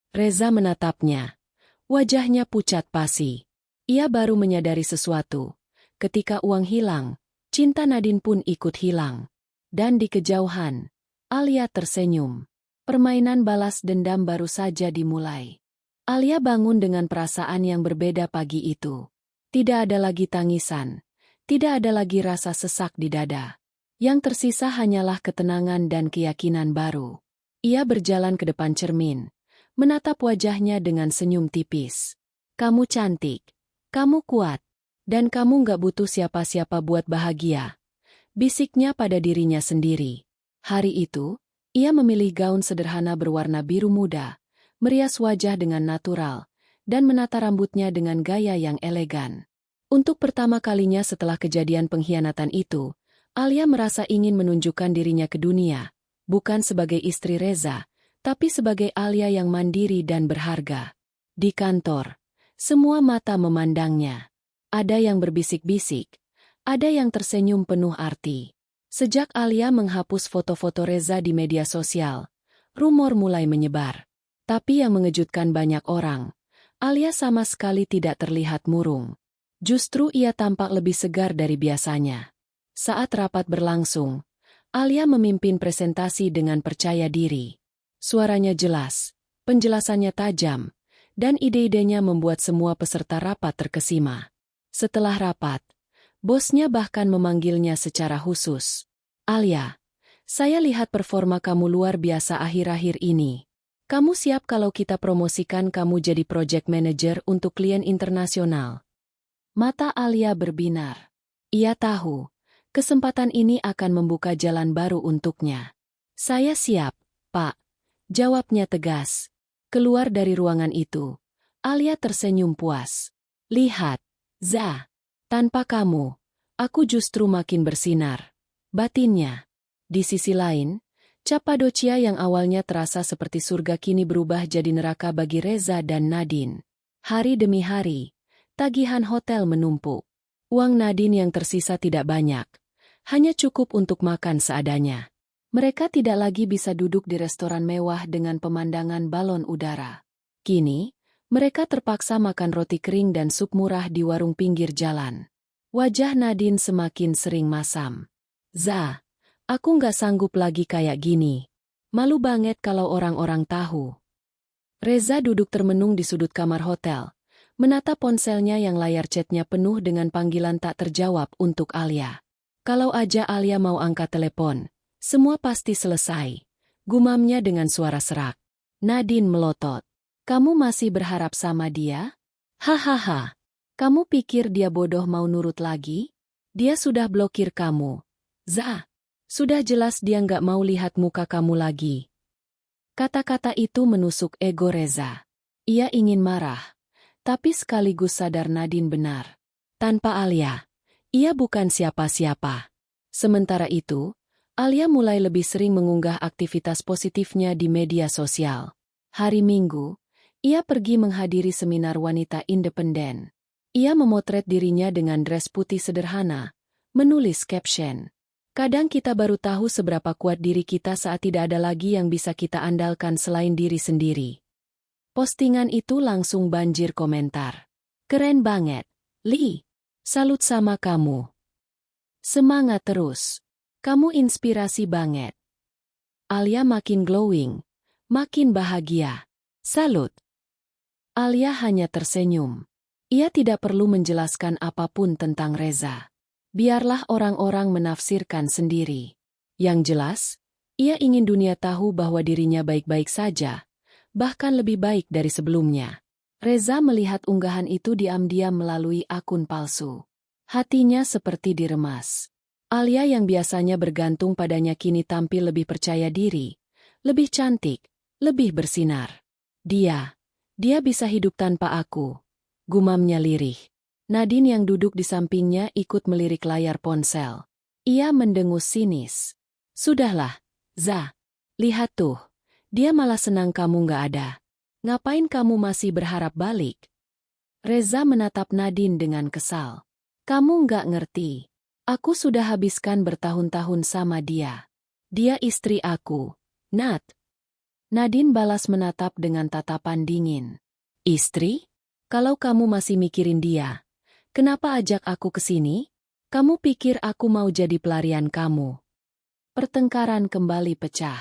Speaker 1: Reza menatapnya. Wajahnya pucat pasi. Ia baru menyadari sesuatu. Ketika uang hilang, cinta Nadine pun ikut hilang. Dan di kejauhan, Alia tersenyum. Permainan balas dendam baru saja dimulai. Alia bangun dengan perasaan yang berbeda pagi itu. Tidak ada lagi tangisan. Tidak ada lagi rasa sesak di dada. Yang tersisa hanyalah ketenangan dan keyakinan baru. Ia berjalan ke depan cermin, menatap wajahnya dengan senyum tipis. Kamu cantik, kamu kuat, dan kamu nggak butuh siapa-siapa buat bahagia. Bisiknya pada dirinya sendiri. Hari itu, ia memilih gaun sederhana berwarna biru muda, merias wajah dengan natural, dan menata rambutnya dengan gaya yang elegan. Untuk pertama kalinya setelah kejadian pengkhianatan itu, Alia merasa ingin menunjukkan dirinya ke dunia, bukan sebagai istri Reza, tapi sebagai Alia yang mandiri dan berharga. Di kantor, semua mata memandangnya. Ada yang berbisik-bisik, ada yang tersenyum penuh arti. Sejak Alia menghapus foto-foto Reza di media sosial, rumor mulai menyebar. Tapi yang mengejutkan banyak orang, Alia sama sekali tidak terlihat murung. Justru ia tampak lebih segar dari biasanya. Saat rapat berlangsung, Alia memimpin presentasi dengan percaya diri. Suaranya jelas, penjelasannya tajam, dan ide-idenya membuat semua peserta rapat terkesima. Setelah rapat, bosnya bahkan memanggilnya secara khusus. Alia, saya lihat performa kamu luar biasa akhir-akhir ini. Kamu siap kalau kita promosikan kamu jadi project manager untuk klien internasional? Mata Alia berbinar. Ia tahu, Kesempatan ini akan membuka jalan baru untuknya. Saya siap, Pak. Jawabnya tegas. Keluar dari ruangan itu, Alia tersenyum puas. Lihat, Za. Tanpa kamu, aku justru makin bersinar. Batinnya. Di sisi lain, Cappadocia yang awalnya terasa seperti surga kini berubah jadi neraka bagi Reza dan Nadine. Hari demi hari, tagihan hotel menumpuk. Uang Nadine yang tersisa tidak banyak. Hanya cukup untuk makan seadanya. Mereka tidak lagi bisa duduk di restoran mewah dengan pemandangan balon udara. Kini, mereka terpaksa makan roti kering dan sup murah di warung pinggir jalan. Wajah Nadine semakin sering masam. Za, aku nggak sanggup lagi kayak gini. Malu banget kalau orang-orang tahu. Reza duduk termenung di sudut kamar hotel, menatap ponselnya yang layar chatnya penuh dengan panggilan tak terjawab untuk Alia. Kalau aja Alia mau angkat telepon, semua pasti selesai. Gumamnya dengan suara serak. Nadine melotot. Kamu masih berharap sama dia? Hahaha. Kamu pikir dia bodoh mau nurut lagi? Dia sudah blokir kamu. Za. Sudah jelas dia nggak mau lihat muka kamu lagi. Kata-kata itu menusuk ego Reza. Ia ingin marah, tapi sekaligus sadar Nadine benar. Tanpa Alia, ia bukan siapa-siapa. Sementara itu, Alia mulai lebih sering mengunggah aktivitas positifnya di media sosial. Hari Minggu, ia pergi menghadiri seminar wanita independen. Ia memotret dirinya dengan dress putih sederhana, menulis caption. Kadang kita baru tahu seberapa kuat diri kita saat tidak ada lagi yang bisa kita andalkan selain diri sendiri. Postingan itu langsung banjir komentar. Keren banget, Lee. Salut sama kamu. Semangat terus. Kamu inspirasi banget. Alia makin glowing, makin bahagia. Salut. Alia hanya tersenyum. Ia tidak perlu menjelaskan apapun tentang Reza. Biarlah orang-orang menafsirkan sendiri. Yang jelas, ia ingin dunia tahu bahwa dirinya baik-baik saja, bahkan lebih baik dari sebelumnya. Reza melihat unggahan itu diam-diam melalui akun palsu. Hatinya seperti diremas. Alia yang biasanya bergantung padanya kini tampil lebih percaya diri, lebih cantik, lebih bersinar. Dia bisa hidup tanpa aku, gumamnya lirih. Nadine yang duduk di sampingnya ikut melirik layar ponsel. Ia mendengus sinis. Sudahlah, Za. Lihat tuh, dia malah senang kamu nggak ada. Ngapain kamu masih berharap balik? Reza menatap Nadine dengan kesal. Kamu nggak ngerti. Aku sudah habiskan bertahun-tahun sama dia. Dia istri aku, Nat. Nadine balas menatap dengan tatapan dingin. Istri? Kalau kamu masih mikirin dia, kenapa ajak aku ke sini? Kamu pikir aku mau jadi pelarian kamu? Pertengkaran kembali pecah.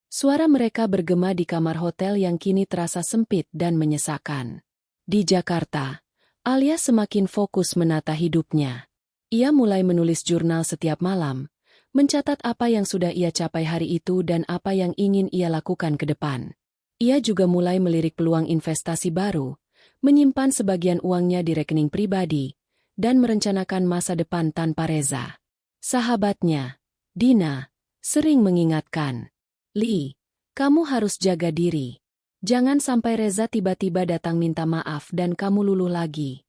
Speaker 1: Suara mereka bergema di kamar hotel yang kini terasa sempit dan menyesakan. Di Jakarta, Alia semakin fokus menata hidupnya. Ia mulai menulis jurnal setiap malam, mencatat apa yang sudah ia capai hari itu dan apa yang ingin ia lakukan ke depan. Ia juga mulai melirik peluang investasi baru, menyimpan sebagian uangnya di rekening pribadi, dan merencanakan masa depan tanpa Reza. Sahabatnya, Dina, sering mengingatkan, Lee, kamu harus jaga diri. Jangan sampai Reza tiba-tiba datang minta maaf dan kamu luluh lagi.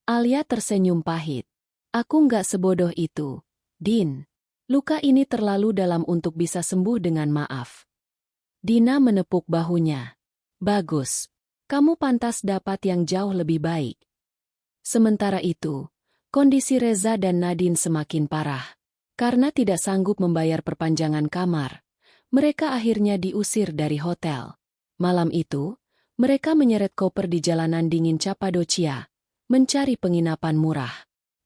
Speaker 1: Alia tersenyum pahit. Aku nggak sebodoh itu, Din. Luka ini terlalu dalam untuk bisa sembuh dengan maaf. Dina menepuk bahunya. Bagus. Kamu pantas dapat yang jauh lebih baik. Sementara itu, kondisi Reza dan Nadine semakin parah. Karena tidak sanggup membayar perpanjangan kamar, mereka akhirnya diusir dari hotel. Malam itu, mereka menyeret koper di jalanan dingin Cappadocia, mencari penginapan murah.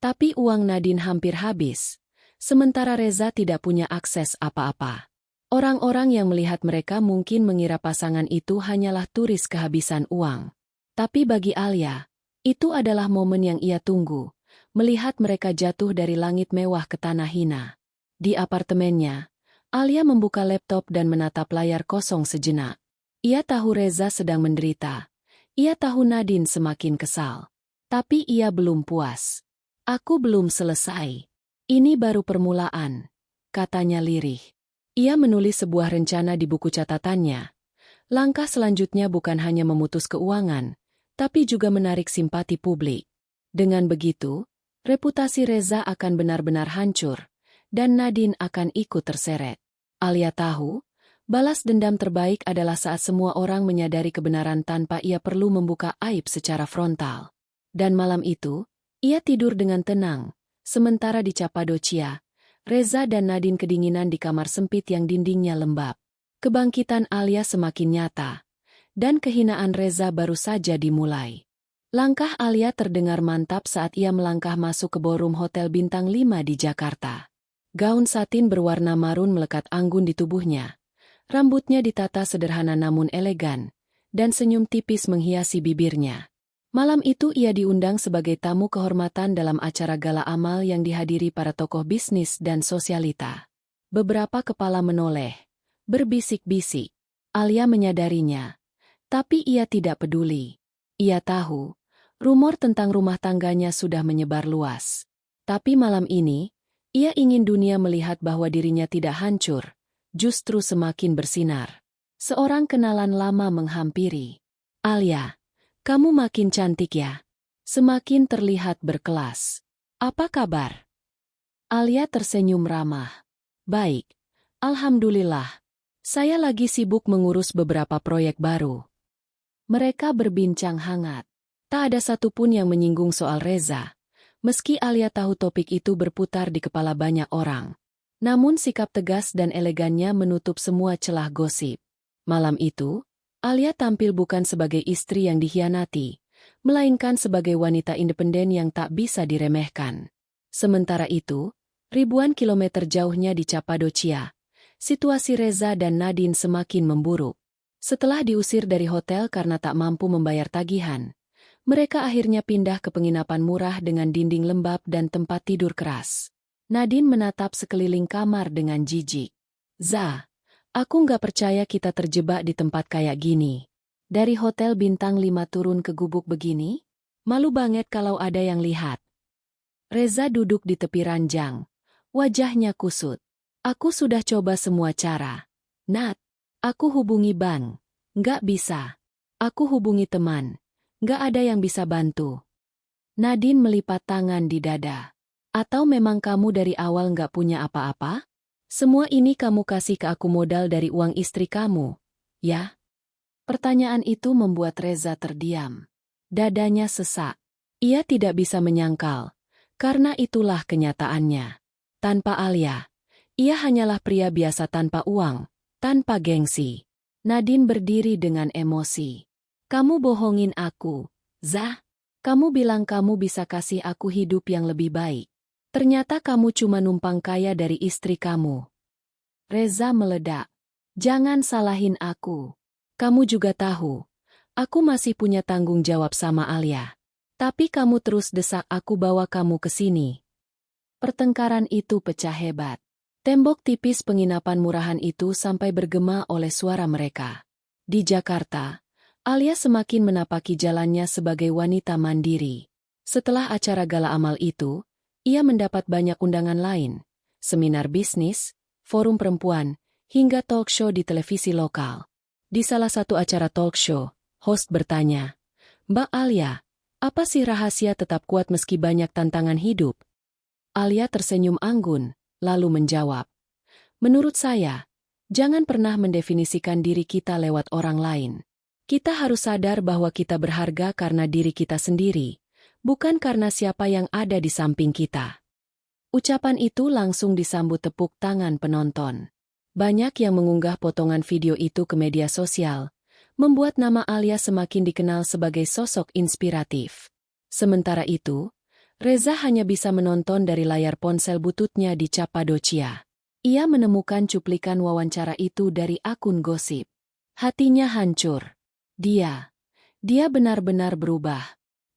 Speaker 1: Tapi uang Nadine hampir habis, sementara Reza tidak punya akses apa-apa. Orang-orang yang melihat mereka mungkin mengira pasangan itu hanyalah turis kehabisan uang. Tapi bagi Alia, itu adalah momen yang ia tunggu, melihat mereka jatuh dari langit mewah ke tanah hina. Di apartemennya, Alia membuka laptop dan menatap layar kosong sejenak. Ia tahu Reza sedang menderita. Ia tahu Nadine semakin kesal. Tapi ia belum puas. Aku belum selesai. Ini baru permulaan, katanya lirih. Ia menulis sebuah rencana di buku catatannya. Langkah selanjutnya bukan hanya memutus keuangan, tapi juga menarik simpati publik. Dengan begitu, reputasi Reza akan benar-benar hancur, dan Nadine akan ikut terseret. Alia tahu, balas dendam terbaik adalah saat semua orang menyadari kebenaran tanpa ia perlu membuka aib secara frontal. Dan malam itu, ia tidur dengan tenang, sementara di Cappadocia, Reza dan Nadine kedinginan di kamar sempit yang dindingnya lembab. Kebangkitan Alia semakin nyata, dan kehinaan Reza baru saja dimulai. Langkah Alia terdengar mantap saat ia melangkah masuk ke ballroom Hotel Bintang 5 di Jakarta. Gaun satin berwarna marun melekat anggun di tubuhnya. Rambutnya ditata sederhana namun elegan, dan senyum tipis menghiasi bibirnya. Malam itu ia diundang sebagai tamu kehormatan dalam acara gala amal yang dihadiri para tokoh bisnis dan sosialita. Beberapa kepala menoleh, berbisik-bisik. Alia menyadarinya, tapi ia tidak peduli. Ia tahu, rumor tentang rumah tangganya sudah menyebar luas. Tapi malam ini, ia ingin dunia melihat bahwa dirinya tidak hancur, justru semakin bersinar. Seorang kenalan lama menghampiri. Alia, kamu makin cantik ya. Semakin terlihat berkelas. Apa kabar? Alia tersenyum ramah. Baik, alhamdulillah. Saya lagi sibuk mengurus beberapa proyek baru. Mereka berbincang hangat. Tak ada satupun yang menyinggung soal Reza. Meski Alia tahu topik itu berputar di kepala banyak orang. Namun sikap tegas dan elegannya menutup semua celah gosip. Malam itu, Alia tampil bukan sebagai istri yang dikhianati, melainkan sebagai wanita independen yang tak bisa diremehkan. Sementara itu, ribuan kilometer jauhnya di Cappadocia, situasi Reza dan Nadine semakin memburuk. Setelah diusir dari hotel karena tak mampu membayar tagihan, mereka akhirnya pindah ke penginapan murah dengan dinding lembab dan tempat tidur keras. Nadine menatap sekeliling kamar dengan jijik. "Za, aku nggak percaya kita terjebak di tempat kayak gini. Dari hotel bintang 5 turun ke gubuk begini? Malu banget kalau ada yang lihat." Reza duduk di tepi ranjang. Wajahnya kusut. "Aku sudah coba semua cara. Nat, aku hubungi bank. Nggak bisa. Aku hubungi teman. Nggak ada yang bisa bantu." Nadine melipat tangan di dada. "Atau memang kamu dari awal nggak punya apa-apa? Semua ini kamu kasih ke aku modal dari uang istri kamu, ya?" Pertanyaan itu membuat Reza terdiam. Dadanya sesak. Ia tidak bisa menyangkal, karena itulah kenyataannya. Tanpa Alia, ia hanyalah pria biasa tanpa uang, tanpa gengsi. Nadine berdiri dengan emosi. "Kamu bohongin aku, Zah. Kamu bilang kamu bisa kasih aku hidup yang lebih baik. Ternyata kamu cuma numpang kaya dari istri kamu." Reza meledak. "Jangan salahin aku. Kamu juga tahu, aku masih punya tanggung jawab sama Alia. Tapi kamu terus desak aku bawa kamu ke sini." Pertengkaran itu pecah hebat. Tembok tipis penginapan murahan itu sampai bergema oleh suara mereka. Di Jakarta, Alia semakin menapaki jalannya sebagai wanita mandiri. Setelah acara gala amal itu, ia mendapat banyak undangan lain, seminar bisnis, forum perempuan, hingga talk show di televisi lokal. Di salah satu acara talk show, host bertanya, "Mbak Alia, apa sih rahasia tetap kuat meski banyak tantangan hidup?" Alia tersenyum anggun, lalu menjawab, "Menurut saya, jangan pernah mendefinisikan diri kita lewat orang lain. Kita harus sadar bahwa kita berharga karena diri kita sendiri, bukan karena siapa yang ada di samping kita." Ucapan itu langsung disambut tepuk tangan penonton. Banyak yang mengunggah potongan video itu ke media sosial, membuat nama Alia semakin dikenal sebagai sosok inspiratif. Sementara itu, Reza hanya bisa menonton dari layar ponsel bututnya di Cappadocia. Ia menemukan cuplikan wawancara itu dari akun gosip. Hatinya hancur. Dia benar-benar berubah.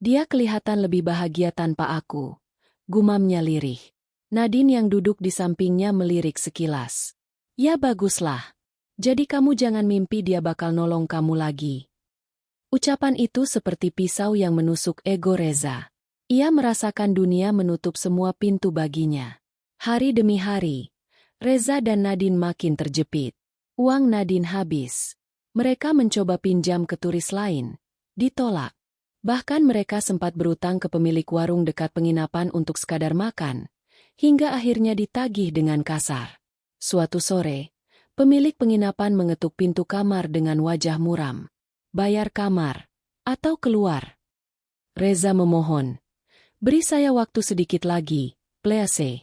Speaker 1: Dia kelihatan lebih bahagia tanpa aku, gumamnya lirih. Nadine yang duduk di sampingnya melirik sekilas. "Ya baguslah. Jadi kamu jangan mimpi dia bakal nolong kamu lagi." Ucapan itu seperti pisau yang menusuk ego Reza. Ia merasakan dunia menutup semua pintu baginya. Hari demi hari, Reza dan Nadine makin terjepit. Uang Nadine habis. Mereka mencoba pinjam ke turis lain. Ditolak. Bahkan mereka sempat berutang ke pemilik warung dekat penginapan untuk sekadar makan, hingga akhirnya ditagih dengan kasar. Suatu sore, pemilik penginapan mengetuk pintu kamar dengan wajah muram. Bayar kamar, atau keluar. Reza memohon. Beri saya waktu sedikit lagi, please.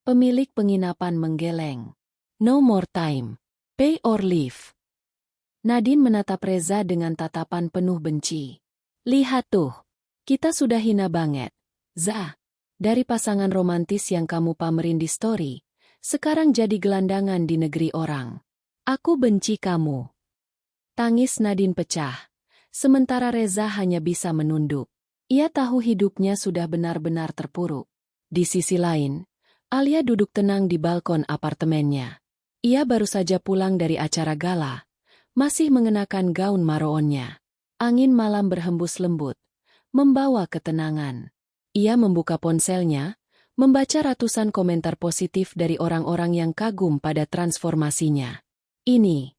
Speaker 1: Pemilik penginapan menggeleng. No more time. Pay or leave. Nadine menatap Reza dengan tatapan penuh benci. Lihat tuh, kita sudah hina banget. Za, dari pasangan romantis yang kamu pamerin di story, sekarang jadi gelandangan di negeri orang. Aku benci kamu. Tangis Nadine pecah, sementara Reza hanya bisa menunduk. Ia tahu hidupnya sudah benar-benar terpuruk. Di sisi lain, Alia duduk tenang di balkon apartemennya. Ia baru saja pulang dari acara gala, masih mengenakan gaun maroonnya. Angin malam berhembus lembut, membawa ketenangan. Ia membuka ponselnya, membaca ratusan komentar positif dari orang-orang yang kagum pada transformasinya. Ini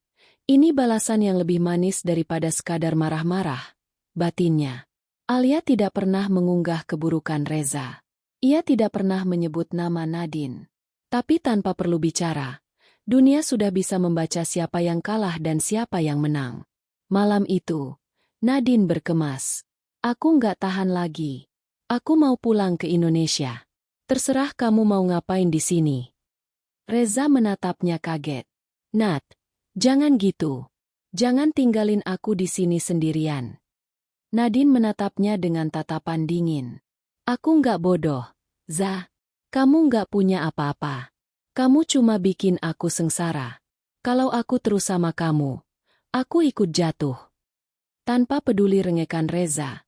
Speaker 1: balasan yang lebih manis daripada sekadar marah-marah, batinnya. Alia tidak pernah mengunggah keburukan Reza. Ia tidak pernah menyebut nama Nadine. Tapi tanpa perlu bicara, dunia sudah bisa membaca siapa yang kalah dan siapa yang menang. Malam itu, Nadine berkemas. Aku nggak tahan lagi. Aku mau pulang ke Indonesia. Terserah kamu mau ngapain di sini. Reza menatapnya kaget. Nat, jangan gitu. Jangan tinggalin aku di sini sendirian. Nadine menatapnya dengan tatapan dingin. Aku nggak bodoh, Za. Kamu nggak punya apa-apa. Kamu cuma bikin aku sengsara. Kalau aku terus sama kamu, aku ikut jatuh. Tanpa peduli rengekan Reza,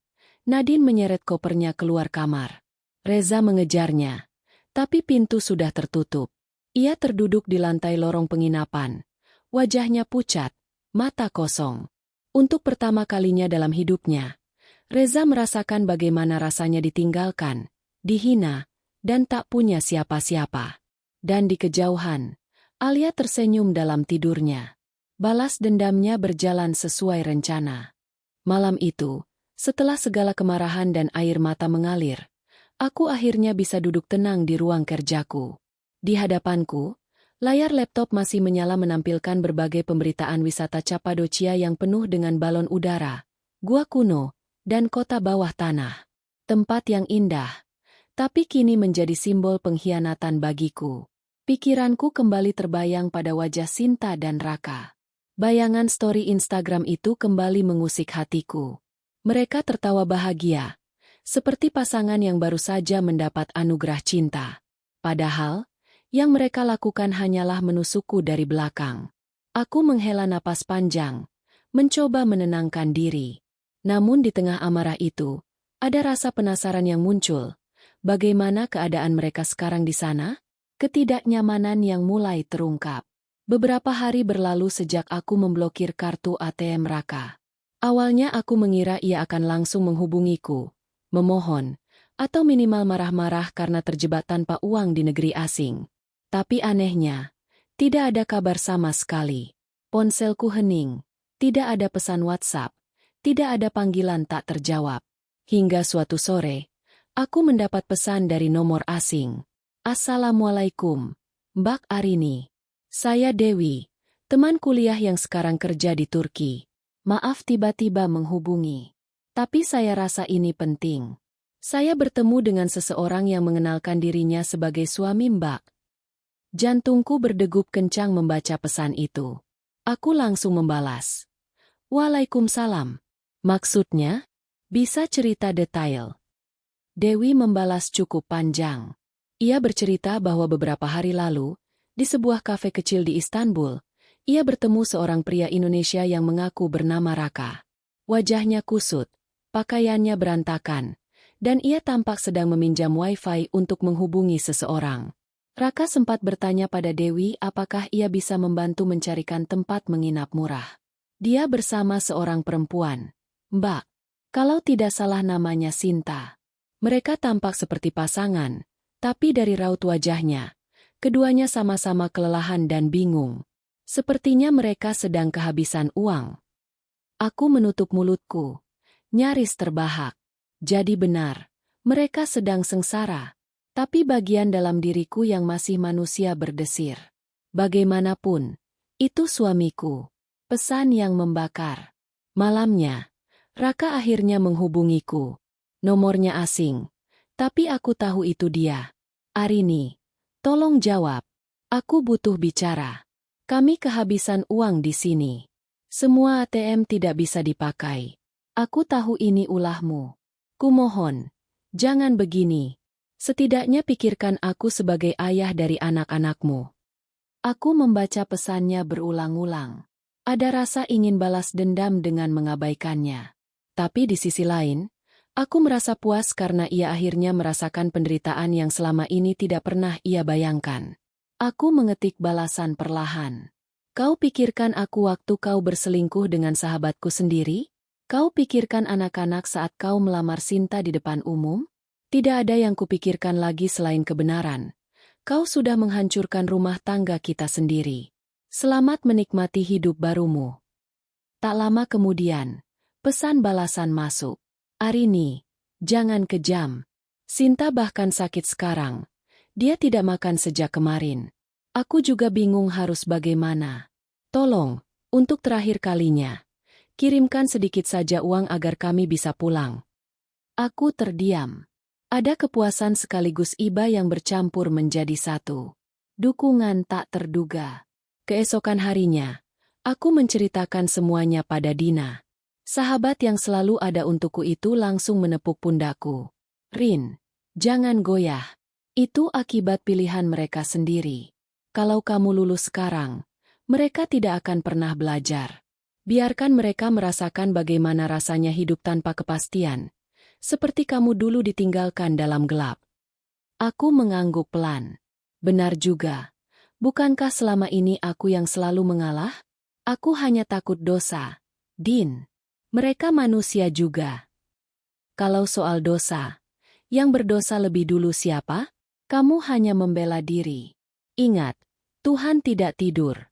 Speaker 1: Nadine menyeret kopernya keluar kamar. Reza mengejarnya, tapi pintu sudah tertutup. Ia terduduk di lantai lorong penginapan. Wajahnya pucat, mata kosong. Untuk pertama kalinya dalam hidupnya, Reza merasakan bagaimana rasanya ditinggalkan, dihina, dan tak punya siapa-siapa. Dan di kejauhan, Alia tersenyum dalam tidurnya. Balas dendamnya berjalan sesuai rencana. Malam itu, setelah segala kemarahan dan air mata mengalir, aku akhirnya bisa duduk tenang di ruang kerjaku. Di hadapanku, layar laptop masih menyala menampilkan berbagai pemberitaan wisata Cappadocia yang penuh dengan balon udara, gua kuno, dan kota bawah tanah. Tempat yang indah, tapi kini menjadi simbol pengkhianatan bagiku. Pikiranku kembali terbayang pada wajah Sinta dan Raka. Bayangan story Instagram itu kembali mengusik hatiku. Mereka tertawa bahagia, seperti pasangan yang baru saja mendapat anugerah cinta. Padahal, yang mereka lakukan hanyalah menusukku dari belakang. Aku menghela napas panjang, mencoba menenangkan diri. Namun di tengah amarah itu, ada rasa penasaran yang muncul. Bagaimana keadaan mereka sekarang di sana? Ketidaknyamanan yang mulai terungkap. Beberapa hari berlalu sejak aku memblokir kartu ATM Raka. Awalnya aku mengira ia akan langsung menghubungiku, memohon, atau minimal marah-marah karena terjebak tanpa uang di negeri asing. Tapi anehnya, tidak ada kabar sama sekali. Ponselku hening, tidak ada pesan WhatsApp. Tidak ada panggilan tak terjawab. Hingga suatu sore, aku mendapat pesan dari nomor asing. Assalamualaikum, Mbak Arini. Saya Dewi, teman kuliah yang sekarang kerja di Turki. Maaf tiba-tiba menghubungi. Tapi saya rasa ini penting. Saya bertemu dengan seseorang yang mengenalkan dirinya sebagai suami Mbak. Jantungku berdegup kencang membaca pesan itu. Aku langsung membalas. Waalaikumsalam. Maksudnya, bisa cerita detail. Dewi membalas cukup panjang. Ia bercerita bahwa beberapa hari lalu, di sebuah kafe kecil di Istanbul, ia bertemu seorang pria Indonesia yang mengaku bernama Raka. Wajahnya kusut, pakaiannya berantakan, dan ia tampak sedang meminjam wifi untuk menghubungi seseorang. Raka sempat bertanya pada Dewi apakah ia bisa membantu mencarikan tempat menginap murah. Dia bersama seorang perempuan. Mbak, kalau tidak salah namanya Sinta. Mereka tampak seperti pasangan, Tapi dari raut wajahnya, keduanya sama-sama kelelahan dan bingung. Sepertinya mereka sedang kehabisan uang. Aku menutup mulutku, nyaris terbahak. Jadi benar, mereka sedang sengsara. Tapi bagian dalam diriku yang masih manusia berdesir. Bagaimanapun, itu suamiku. Pesan yang membakar. Malamnya, Raka akhirnya menghubungiku. Nomornya asing. Tapi aku tahu itu dia. Arini, tolong jawab. Aku butuh bicara. Kami kehabisan uang di sini. Semua ATM tidak bisa dipakai. Aku tahu ini ulahmu. Kumohon, jangan begini. Setidaknya pikirkan aku sebagai ayah dari anak-anakmu. Aku membaca pesannya berulang-ulang. Ada rasa ingin balas dendam dengan mengabaikannya. Tapi di sisi lain, aku merasa puas karena ia akhirnya merasakan penderitaan yang selama ini tidak pernah ia bayangkan. Aku mengetik balasan perlahan. Kau pikirkan aku waktu kau berselingkuh dengan sahabatku sendiri? Kau pikirkan anak-anak saat kau melamar Sinta di depan umum? Tidak ada yang kupikirkan lagi selain kebenaran. Kau sudah menghancurkan rumah tangga kita sendiri. Selamat menikmati hidup barumu. Tak lama kemudian, pesan balasan masuk. Arini, jangan kejam. Sinta bahkan sakit sekarang. Dia tidak makan sejak kemarin. Aku juga bingung harus bagaimana. Tolong, untuk terakhir kalinya, kirimkan sedikit saja uang agar kami bisa pulang. Aku terdiam. Ada kepuasan sekaligus iba yang bercampur menjadi satu. Dukungan tak terduga. Keesokan harinya, aku menceritakan semuanya pada Dina. Sahabat yang selalu ada untukku itu langsung menepuk pundakku. Rin, jangan goyah. Itu akibat pilihan mereka sendiri. Kalau kamu lulus sekarang, mereka tidak akan pernah belajar. Biarkan mereka merasakan bagaimana rasanya hidup tanpa kepastian. Seperti kamu dulu ditinggalkan dalam gelap. Aku mengangguk pelan. Benar juga. Bukankah selama ini aku yang selalu mengalah? Aku hanya takut dosa. Din. Mereka manusia juga. Kalau soal dosa, yang berdosa lebih dulu siapa? Kamu hanya membela diri. Ingat, Tuhan tidak tidur.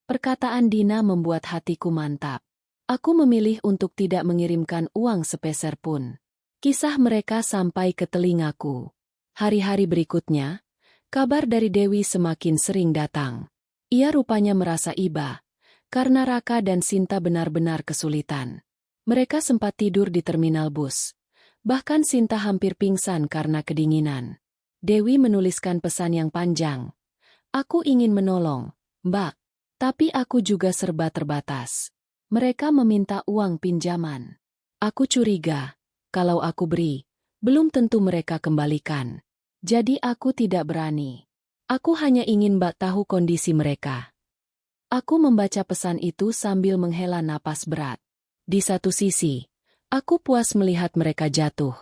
Speaker 1: Perkataan Dina membuat hatiku mantap. Aku memilih untuk tidak mengirimkan uang sepeser pun. Kisah mereka sampai ke telingaku. Hari-hari berikutnya, kabar dari Dewi semakin sering datang. Ia rupanya merasa iba, karena Raka dan Sinta benar-benar kesulitan. Mereka sempat tidur di terminal bus. Bahkan Sinta hampir pingsan karena kedinginan. Dewi menuliskan pesan yang panjang. Aku ingin menolong, Mbak. Tapi aku juga serba terbatas. Mereka meminta uang pinjaman. Aku curiga, kalau aku beri, belum tentu mereka kembalikan. Jadi aku tidak berani. Aku hanya ingin Mbak tahu kondisi mereka. Aku membaca pesan itu sambil menghela napas berat. Di satu sisi, aku puas melihat mereka jatuh.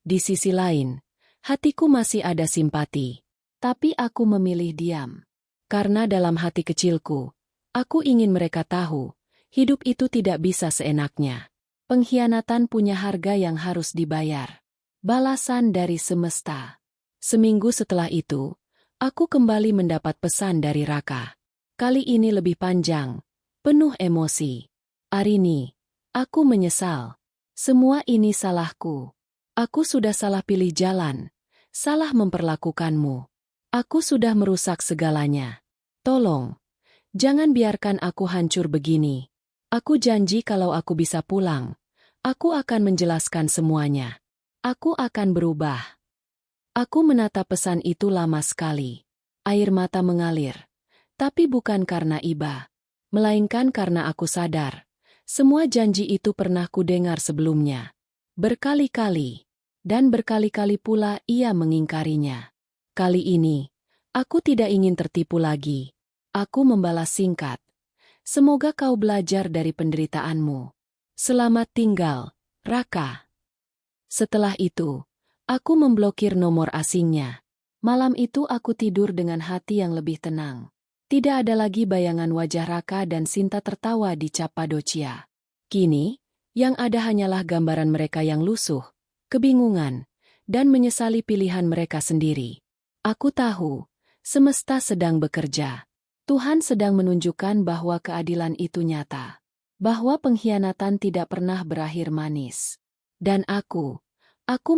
Speaker 1: Di sisi lain, hatiku masih ada simpati. Tapi aku memilih diam. Karena dalam hati kecilku, aku ingin mereka tahu, hidup itu tidak bisa seenaknya. Pengkhianatan punya harga yang harus dibayar. Balasan dari semesta. Seminggu setelah itu, aku kembali mendapat pesan dari Raka. Kali ini lebih panjang, penuh emosi. Arini, aku menyesal. Semua ini salahku. Aku sudah salah pilih jalan, salah memperlakukanmu. Aku sudah merusak segalanya. Tolong, jangan biarkan aku hancur begini. Aku janji kalau aku bisa pulang, aku akan menjelaskan semuanya. Aku akan berubah. Aku menatap pesan itu lama sekali. Air mata mengalir. Tapi bukan karena iba, melainkan karena aku sadar. Semua janji itu pernah kudengar sebelumnya. Berkali-kali. Dan berkali-kali pula ia mengingkarinya. Kali ini, aku tidak ingin tertipu lagi. Aku membalas singkat. Semoga kau belajar dari penderitaanmu. Selamat tinggal, Raka. Setelah itu, aku memblokir nomor asingnya. Malam itu aku tidur dengan hati yang lebih tenang. Tidak ada lagi bayangan wajah Raka dan Sinta tertawa di Cappadocia. Kini, yang ada hanyalah gambaran mereka yang lusuh, kebingungan, dan menyesali pilihan mereka sendiri. Aku tahu, semesta sedang bekerja. Tuhan sedang menunjukkan bahwa keadilan itu nyata. Bahwa pengkhianatan tidak pernah berakhir manis. Dan aku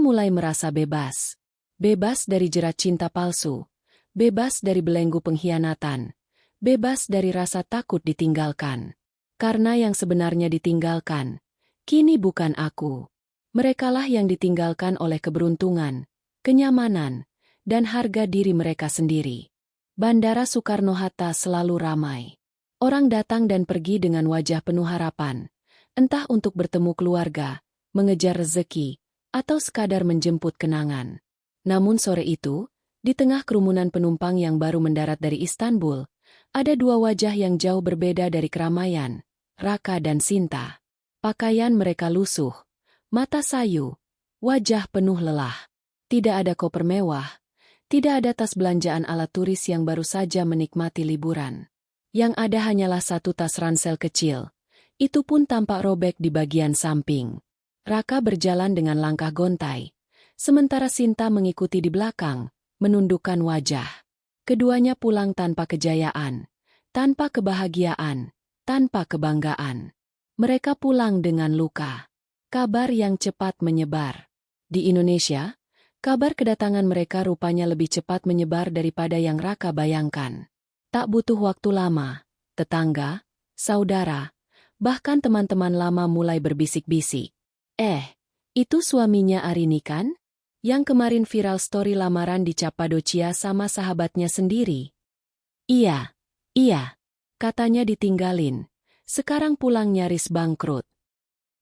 Speaker 1: mulai merasa bebas. Bebas dari jerat cinta palsu. Bebas dari belenggu pengkhianatan. Bebas dari rasa takut ditinggalkan. Karena yang sebenarnya ditinggalkan, kini bukan aku. Merekalah yang ditinggalkan oleh keberuntungan, kenyamanan, dan harga diri mereka sendiri. Bandara Soekarno-Hatta selalu ramai. Orang datang dan pergi dengan wajah penuh harapan, entah untuk bertemu keluarga, mengejar rezeki, atau sekadar menjemput kenangan. Namun sore itu, di tengah kerumunan penumpang yang baru mendarat dari Istanbul, ada dua wajah yang jauh berbeda dari keramaian, Raka dan Sinta. Pakaian mereka lusuh, mata sayu, wajah penuh lelah. Tidak ada koper mewah, tidak ada tas belanjaan ala turis yang baru saja menikmati liburan. Yang ada hanyalah satu tas ransel kecil, itu pun tampak robek di bagian samping. Raka berjalan dengan langkah gontai, sementara Sinta mengikuti di belakang, menundukkan wajah. Keduanya pulang tanpa kejayaan, tanpa kebahagiaan, tanpa kebanggaan. Mereka pulang dengan luka. Kabar yang cepat menyebar. Di Indonesia, kabar kedatangan mereka rupanya lebih cepat menyebar daripada yang Raka bayangkan. Tak butuh waktu lama, tetangga, saudara, bahkan teman-teman lama mulai berbisik-bisik. Itu suaminya Arini kan? Yang kemarin viral story lamaran di Cappadocia sama sahabatnya sendiri. Iya, katanya ditinggalin. Sekarang pulang nyaris bangkrut.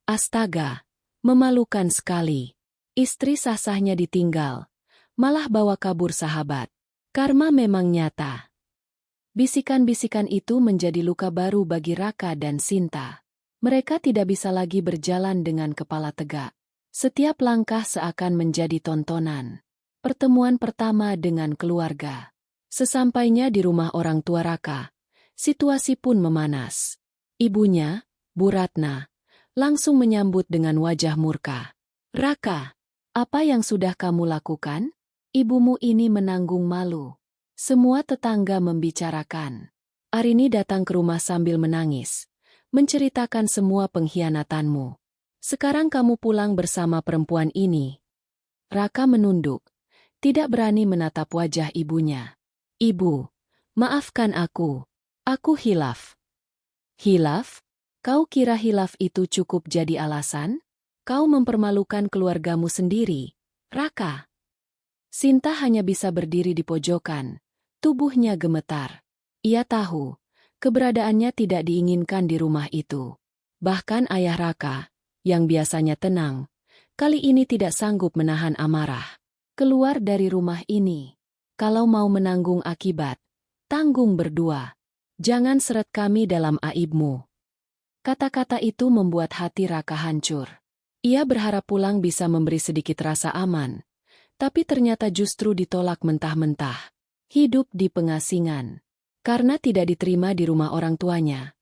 Speaker 1: Astaga, memalukan sekali. Istri sah-sahnya ditinggal, malah bawa kabur sahabat. Karma memang nyata. Bisikan-bisikan itu menjadi luka baru bagi Raka dan Sinta. Mereka tidak bisa lagi berjalan dengan kepala tegak. Setiap langkah seakan menjadi tontonan. Pertemuan pertama dengan keluarga. Sesampainya di rumah orang tua Raka, situasi pun memanas. Ibunya, Bu Ratna, langsung menyambut dengan wajah murka. Raka, apa yang sudah kamu lakukan? Ibumu ini menanggung malu. Semua tetangga membicarakan. Arini datang ke rumah sambil menangis, menceritakan semua pengkhianatanmu. Sekarang kamu pulang bersama perempuan ini. Raka menunduk, tidak berani menatap wajah ibunya. Ibu, maafkan aku. Aku hilaf. Hilaf? Kau kira hilaf itu cukup jadi alasan? Kau mempermalukan keluargamu sendiri, Raka. Sinta hanya bisa berdiri di pojokan. Tubuhnya gemetar. Ia tahu, keberadaannya tidak diinginkan di rumah itu. Bahkan ayah Raka, yang biasanya tenang, kali ini tidak sanggup menahan amarah. Keluar dari rumah ini. Kalau mau menanggung akibat, tanggung berdua. Jangan seret kami dalam aibmu. Kata-kata itu membuat hati Raka hancur. Ia berharap pulang bisa memberi sedikit rasa aman, tapi ternyata justru ditolak mentah-mentah. Hidup di pengasingan. Karena tidak diterima di rumah orang tuanya,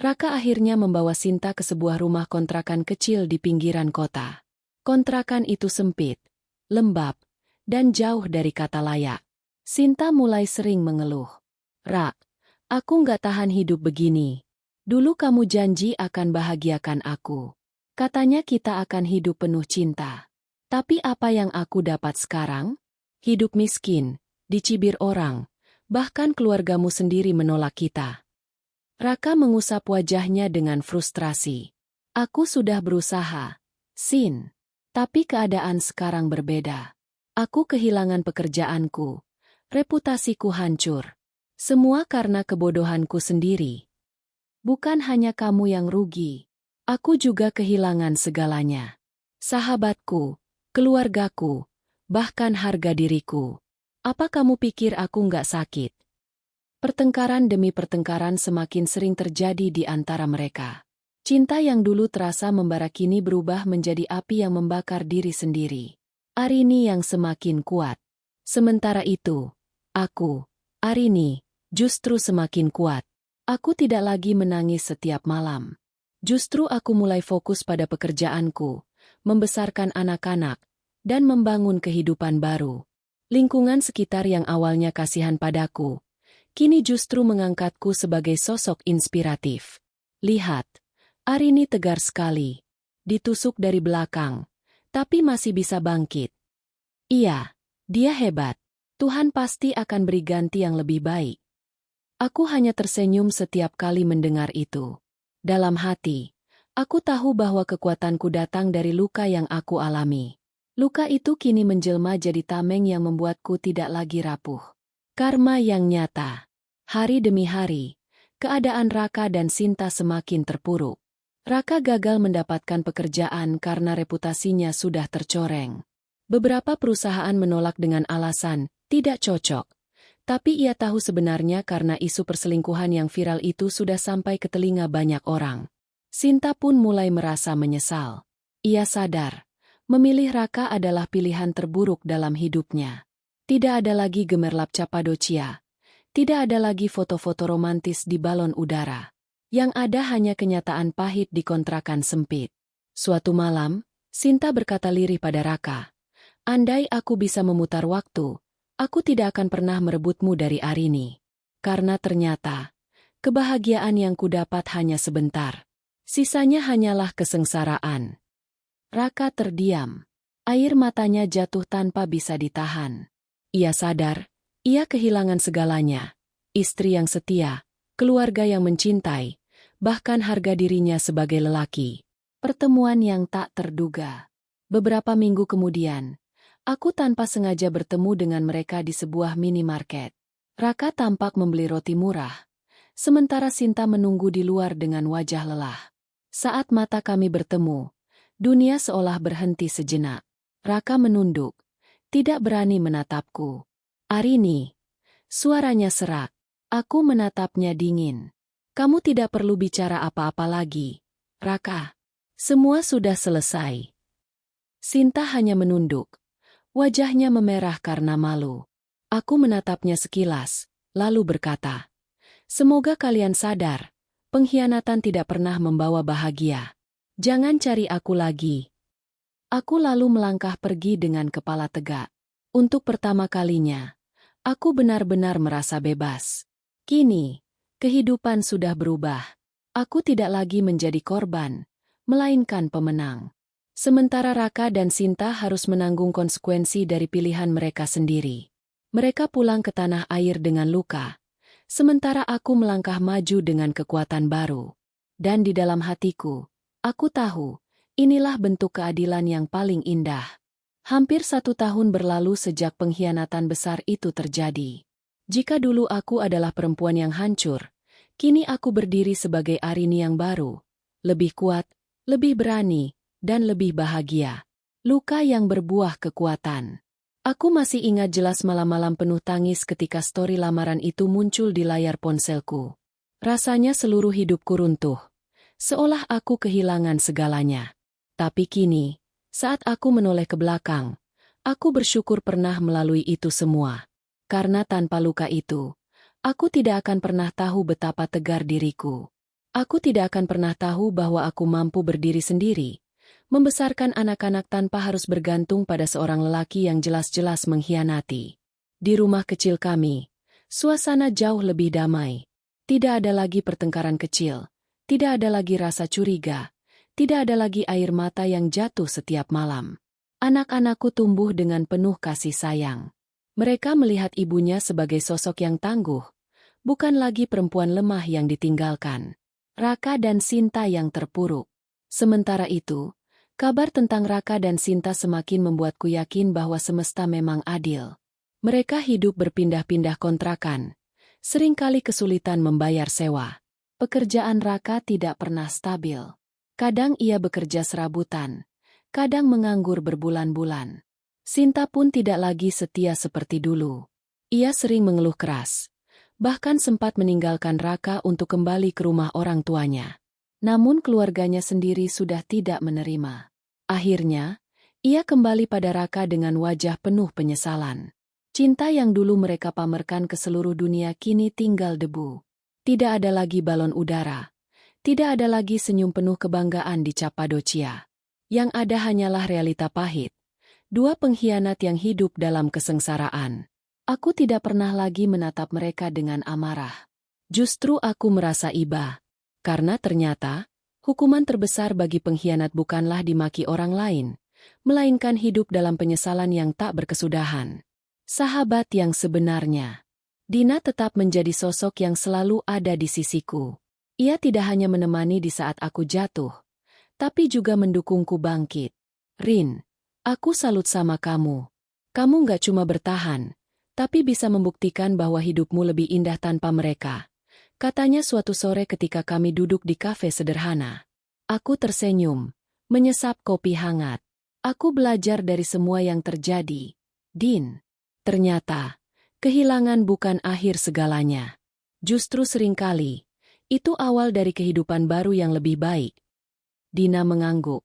Speaker 1: Raka akhirnya membawa Sinta ke sebuah rumah kontrakan kecil di pinggiran kota. Kontrakan itu sempit, lembab, dan jauh dari kata layak. Sinta mulai sering mengeluh. Rak, aku nggak tahan hidup begini. Dulu kamu janji akan bahagiakan aku. Katanya kita akan hidup penuh cinta. Tapi apa yang aku dapat sekarang? Hidup miskin, dicibir orang, bahkan keluargamu sendiri menolak kita. Raka mengusap wajahnya dengan frustrasi. Aku sudah berusaha, Sin. Tapi keadaan sekarang berbeda. Aku kehilangan pekerjaanku. Reputasiku hancur. Semua karena kebodohanku sendiri. Bukan hanya kamu yang rugi. Aku juga kehilangan segalanya. Sahabatku, keluargaku, bahkan harga diriku. Apa kamu pikir aku nggak sakit? Pertengkaran demi pertengkaran semakin sering terjadi di antara mereka. Cinta yang dulu terasa membara kini berubah menjadi api yang membakar diri sendiri. Arini yang semakin kuat. Sementara itu, aku, Arini, justru semakin kuat. Aku tidak lagi menangis setiap malam. Justru aku mulai fokus pada pekerjaanku, membesarkan anak-anak, dan membangun kehidupan baru. Lingkungan sekitar yang awalnya kasihan padaku, kini justru mengangkatku sebagai sosok inspiratif. Lihat, Arini tegar sekali. Ditusuk dari belakang, tapi masih bisa bangkit. Iya, dia hebat. Tuhan pasti akan beri ganti yang lebih baik. Aku hanya tersenyum setiap kali mendengar itu. Dalam hati, aku tahu bahwa kekuatanku datang dari luka yang aku alami. Luka itu kini menjelma jadi tameng yang membuatku tidak lagi rapuh. Karma yang nyata. Hari demi hari, keadaan Raka dan Sinta semakin terpuruk. Raka gagal mendapatkan pekerjaan karena reputasinya sudah tercoreng. Beberapa perusahaan menolak dengan alasan tidak cocok. Tapi ia tahu sebenarnya karena isu perselingkuhan yang viral itu sudah sampai ke telinga banyak orang. Sinta pun mulai merasa menyesal. Ia sadar, memilih Raka adalah pilihan terburuk dalam hidupnya. Tidak ada lagi gemerlap Cappadocia. Tidak ada lagi foto-foto romantis di balon udara. Yang ada hanya kenyataan pahit di kontrakan sempit. Suatu malam, Sinta berkata lirih pada Raka, "Andai aku bisa memutar waktu, aku tidak akan pernah merebutmu dari Arini. Karena ternyata, kebahagiaan yang kudapat hanya sebentar. Sisanya hanyalah kesengsaraan." Raka terdiam. Air matanya jatuh tanpa bisa ditahan. Ia sadar, ia kehilangan segalanya. Istri yang setia, keluarga yang mencintai, bahkan harga dirinya sebagai lelaki. Pertemuan yang tak terduga. Beberapa minggu kemudian, aku tanpa sengaja bertemu dengan mereka di sebuah minimarket. Raka tampak membeli roti murah, sementara Sinta menunggu di luar dengan wajah lelah. Saat mata kami bertemu, dunia seolah berhenti sejenak. Raka menunduk, tidak berani menatapku. "Arini." Suaranya serak. Aku menatapnya dingin. "Kamu tidak perlu bicara apa-apa lagi, Raka. Semua sudah selesai." Sinta hanya menunduk. Wajahnya memerah karena malu. Aku menatapnya sekilas, lalu berkata, "Semoga kalian sadar, pengkhianatan tidak pernah membawa bahagia. Jangan cari aku lagi." Aku lalu melangkah pergi dengan kepala tegak. Untuk pertama kalinya, aku benar-benar merasa bebas. Kini, kehidupan sudah berubah. Aku tidak lagi menjadi korban, melainkan pemenang. Sementara Raka dan Sinta harus menanggung konsekuensi dari pilihan mereka sendiri. Mereka pulang ke tanah air dengan luka, sementara aku melangkah maju dengan kekuatan baru. Dan di dalam hatiku, aku tahu, inilah bentuk keadilan yang paling indah. Hampir 1 tahun berlalu sejak pengkhianatan besar itu terjadi. Jika dulu aku adalah perempuan yang hancur, kini aku berdiri sebagai Arini yang baru, lebih kuat, lebih berani, dan lebih bahagia. Luka yang berbuah kekuatan. Aku masih ingat jelas malam-malam penuh tangis ketika stori lamaran itu muncul di layar ponselku. Rasanya seluruh hidupku runtuh, seolah aku kehilangan segalanya. Tapi kini, saat aku menoleh ke belakang, aku bersyukur pernah melalui itu semua. Karena tanpa luka itu, aku tidak akan pernah tahu betapa tegar diriku. Aku tidak akan pernah tahu bahwa aku mampu berdiri sendiri, membesarkan anak-anak tanpa harus bergantung pada seorang lelaki yang jelas-jelas mengkhianati. Di rumah kecil kami, suasana jauh lebih damai. Tidak ada lagi pertengkaran kecil, tidak ada lagi rasa curiga, tidak ada lagi air mata yang jatuh setiap malam. Anak-anakku tumbuh dengan penuh kasih sayang. Mereka melihat ibunya sebagai sosok yang tangguh, bukan lagi perempuan lemah yang ditinggalkan. Raka dan Sinta yang terpuruk. Sementara itu, kabar tentang Raka dan Sinta semakin membuatku yakin bahwa semesta memang adil. Mereka hidup berpindah-pindah kontrakan, seringkali kesulitan membayar sewa. Pekerjaan Raka tidak pernah stabil. Kadang ia bekerja serabutan, kadang menganggur berbulan-bulan. Sinta pun tidak lagi setia seperti dulu. Ia sering mengeluh keras, bahkan sempat meninggalkan Raka untuk kembali ke rumah orang tuanya. Namun keluarganya sendiri sudah tidak menerima. Akhirnya, ia kembali pada Raka dengan wajah penuh penyesalan. Cinta yang dulu mereka pamerkan ke seluruh dunia kini tinggal debu. Tidak ada lagi balon udara. Tidak ada lagi senyum penuh kebanggaan di Cappadocia. Yang ada hanyalah realita pahit. Dua pengkhianat yang hidup dalam kesengsaraan. Aku tidak pernah lagi menatap mereka dengan amarah. Justru aku merasa iba. Karena ternyata, hukuman terbesar bagi pengkhianat bukanlah dimaki orang lain, melainkan hidup dalam penyesalan yang tak berkesudahan. Sahabat yang sebenarnya. Dina tetap menjadi sosok yang selalu ada di sisiku. Ia tidak hanya menemani di saat aku jatuh, tapi juga mendukungku bangkit. Rin, aku salut sama kamu. Kamu nggak cuma bertahan, tapi bisa membuktikan bahwa hidupmu lebih indah tanpa mereka. Katanya suatu sore ketika kami duduk di kafe sederhana. Aku tersenyum, menyesap kopi hangat. Aku belajar dari semua yang terjadi. Din, ternyata, kehilangan bukan akhir segalanya. Justru seringkali, itu awal dari kehidupan baru yang lebih baik. Dina mengangguk,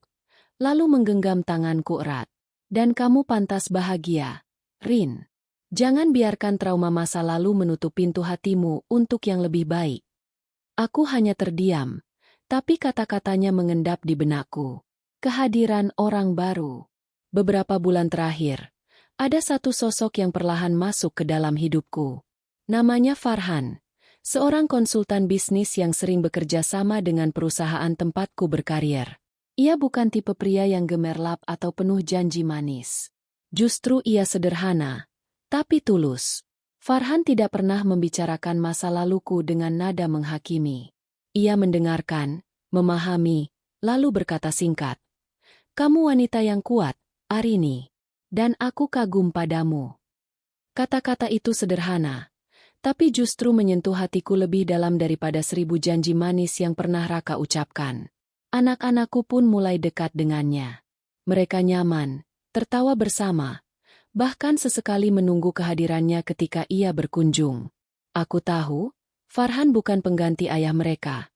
Speaker 1: lalu menggenggam tanganku erat. Dan kamu pantas bahagia, Rin. Jangan biarkan trauma masa lalu menutup pintu hatimu untuk yang lebih baik. Aku hanya terdiam, tapi kata-katanya mengendap di benakku. Kehadiran orang baru. Beberapa bulan terakhir, ada satu sosok yang perlahan masuk ke dalam hidupku. Namanya Farhan, seorang konsultan bisnis yang sering bekerja sama dengan perusahaan tempatku berkarir. Ia bukan tipe pria yang gemerlap atau penuh janji manis. Justru ia sederhana, tapi tulus. Farhan tidak pernah membicarakan masa laluku dengan nada menghakimi. Ia mendengarkan, memahami, lalu berkata singkat. Kamu wanita yang kuat, Arini. Dan aku kagum padamu. Kata-kata itu sederhana, tapi justru menyentuh hatiku lebih dalam daripada 1000 janji manis yang pernah Raka ucapkan. Anak-anakku pun mulai dekat dengannya. Mereka nyaman, tertawa bersama, bahkan sesekali menunggu kehadirannya ketika ia berkunjung. Aku tahu, Farhan bukan pengganti ayah mereka,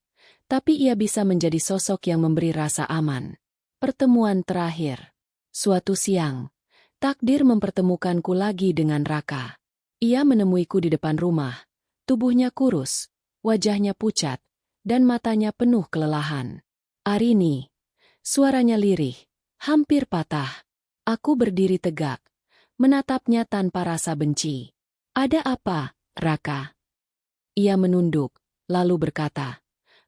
Speaker 1: tapi ia bisa menjadi sosok yang memberi rasa aman. Pertemuan terakhir. Suatu siang, takdir mempertemukanku lagi dengan Raka. Ia menemuiku di depan rumah, tubuhnya kurus, wajahnya pucat, dan matanya penuh kelelahan. Arini, suaranya lirih, hampir patah. Aku berdiri tegak, menatapnya tanpa rasa benci. Ada apa, Raka? Ia menunduk, lalu berkata,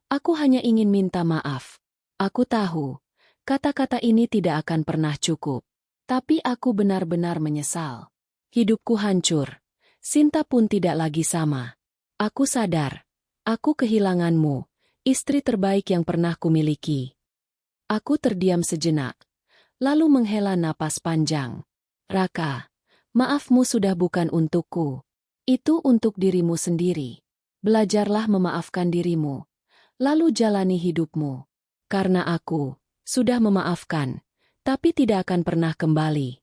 Speaker 1: aku hanya ingin minta maaf. Aku tahu, kata-kata ini tidak akan pernah cukup. Tapi aku benar-benar menyesal. Hidupku hancur. Sinta pun tidak lagi sama. Aku sadar, aku kehilanganmu, istri terbaik yang pernah kumiliki. Aku terdiam sejenak, lalu menghela napas panjang. Raka, maafmu sudah bukan untukku. Itu untuk dirimu sendiri. Belajarlah memaafkan dirimu, lalu jalani hidupmu. Karena aku sudah memaafkan, tapi tidak akan pernah kembali.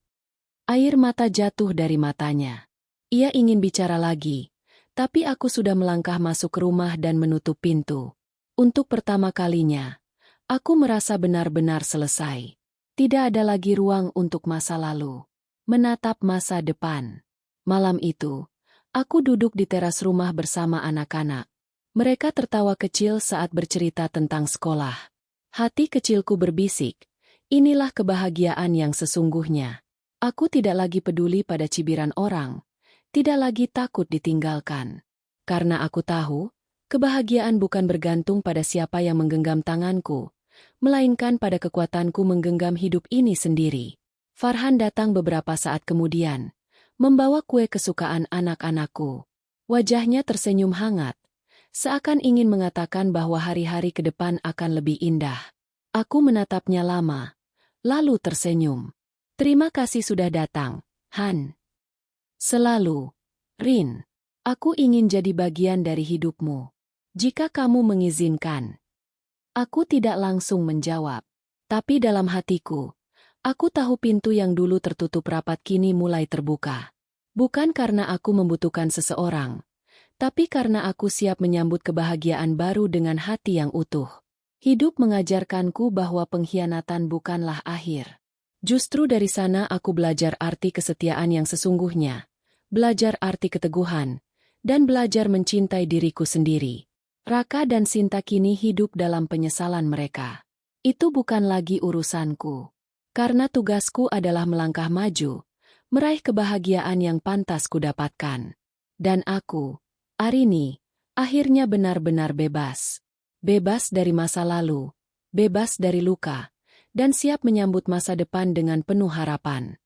Speaker 1: Air mata jatuh dari matanya. Ia ingin bicara lagi, tapi aku sudah melangkah masuk ke rumah dan menutup pintu. Untuk pertama kalinya, aku merasa benar-benar selesai. Tidak ada lagi ruang untuk masa lalu. Menatap masa depan. Malam itu, aku duduk di teras rumah bersama anak-anak. Mereka tertawa kecil saat bercerita tentang sekolah. Hati kecilku berbisik, inilah kebahagiaan yang sesungguhnya. Aku tidak lagi peduli pada cibiran orang, tidak lagi takut ditinggalkan. Karena aku tahu, kebahagiaan bukan bergantung pada siapa yang menggenggam tanganku, melainkan pada kekuatanku menggenggam hidup ini sendiri. Farhan datang beberapa saat kemudian, membawa kue kesukaan anak-anakku. Wajahnya tersenyum hangat, seakan ingin mengatakan bahwa hari-hari ke depan akan lebih indah. Aku menatapnya lama, lalu tersenyum. Terima kasih sudah datang, Han. Selalu, Rin. Aku ingin jadi bagian dari hidupmu. Jika kamu mengizinkan. Aku tidak langsung menjawab. Tapi dalam hatiku, aku tahu pintu yang dulu tertutup rapat kini mulai terbuka. Bukan karena aku membutuhkan seseorang, tapi karena aku siap menyambut kebahagiaan baru dengan hati yang utuh. Hidup mengajarkanku bahwa pengkhianatan bukanlah akhir. Justru dari sana aku belajar arti kesetiaan yang sesungguhnya, belajar arti keteguhan, dan belajar mencintai diriku sendiri. Raka dan Sinta kini hidup dalam penyesalan mereka. Itu bukan lagi urusanku. Karena tugasku adalah melangkah maju, meraih kebahagiaan yang pantas kudapatkan. Dan aku, Arini, akhirnya benar-benar bebas. Bebas dari masa lalu, bebas dari luka, dan siap menyambut masa depan dengan penuh harapan.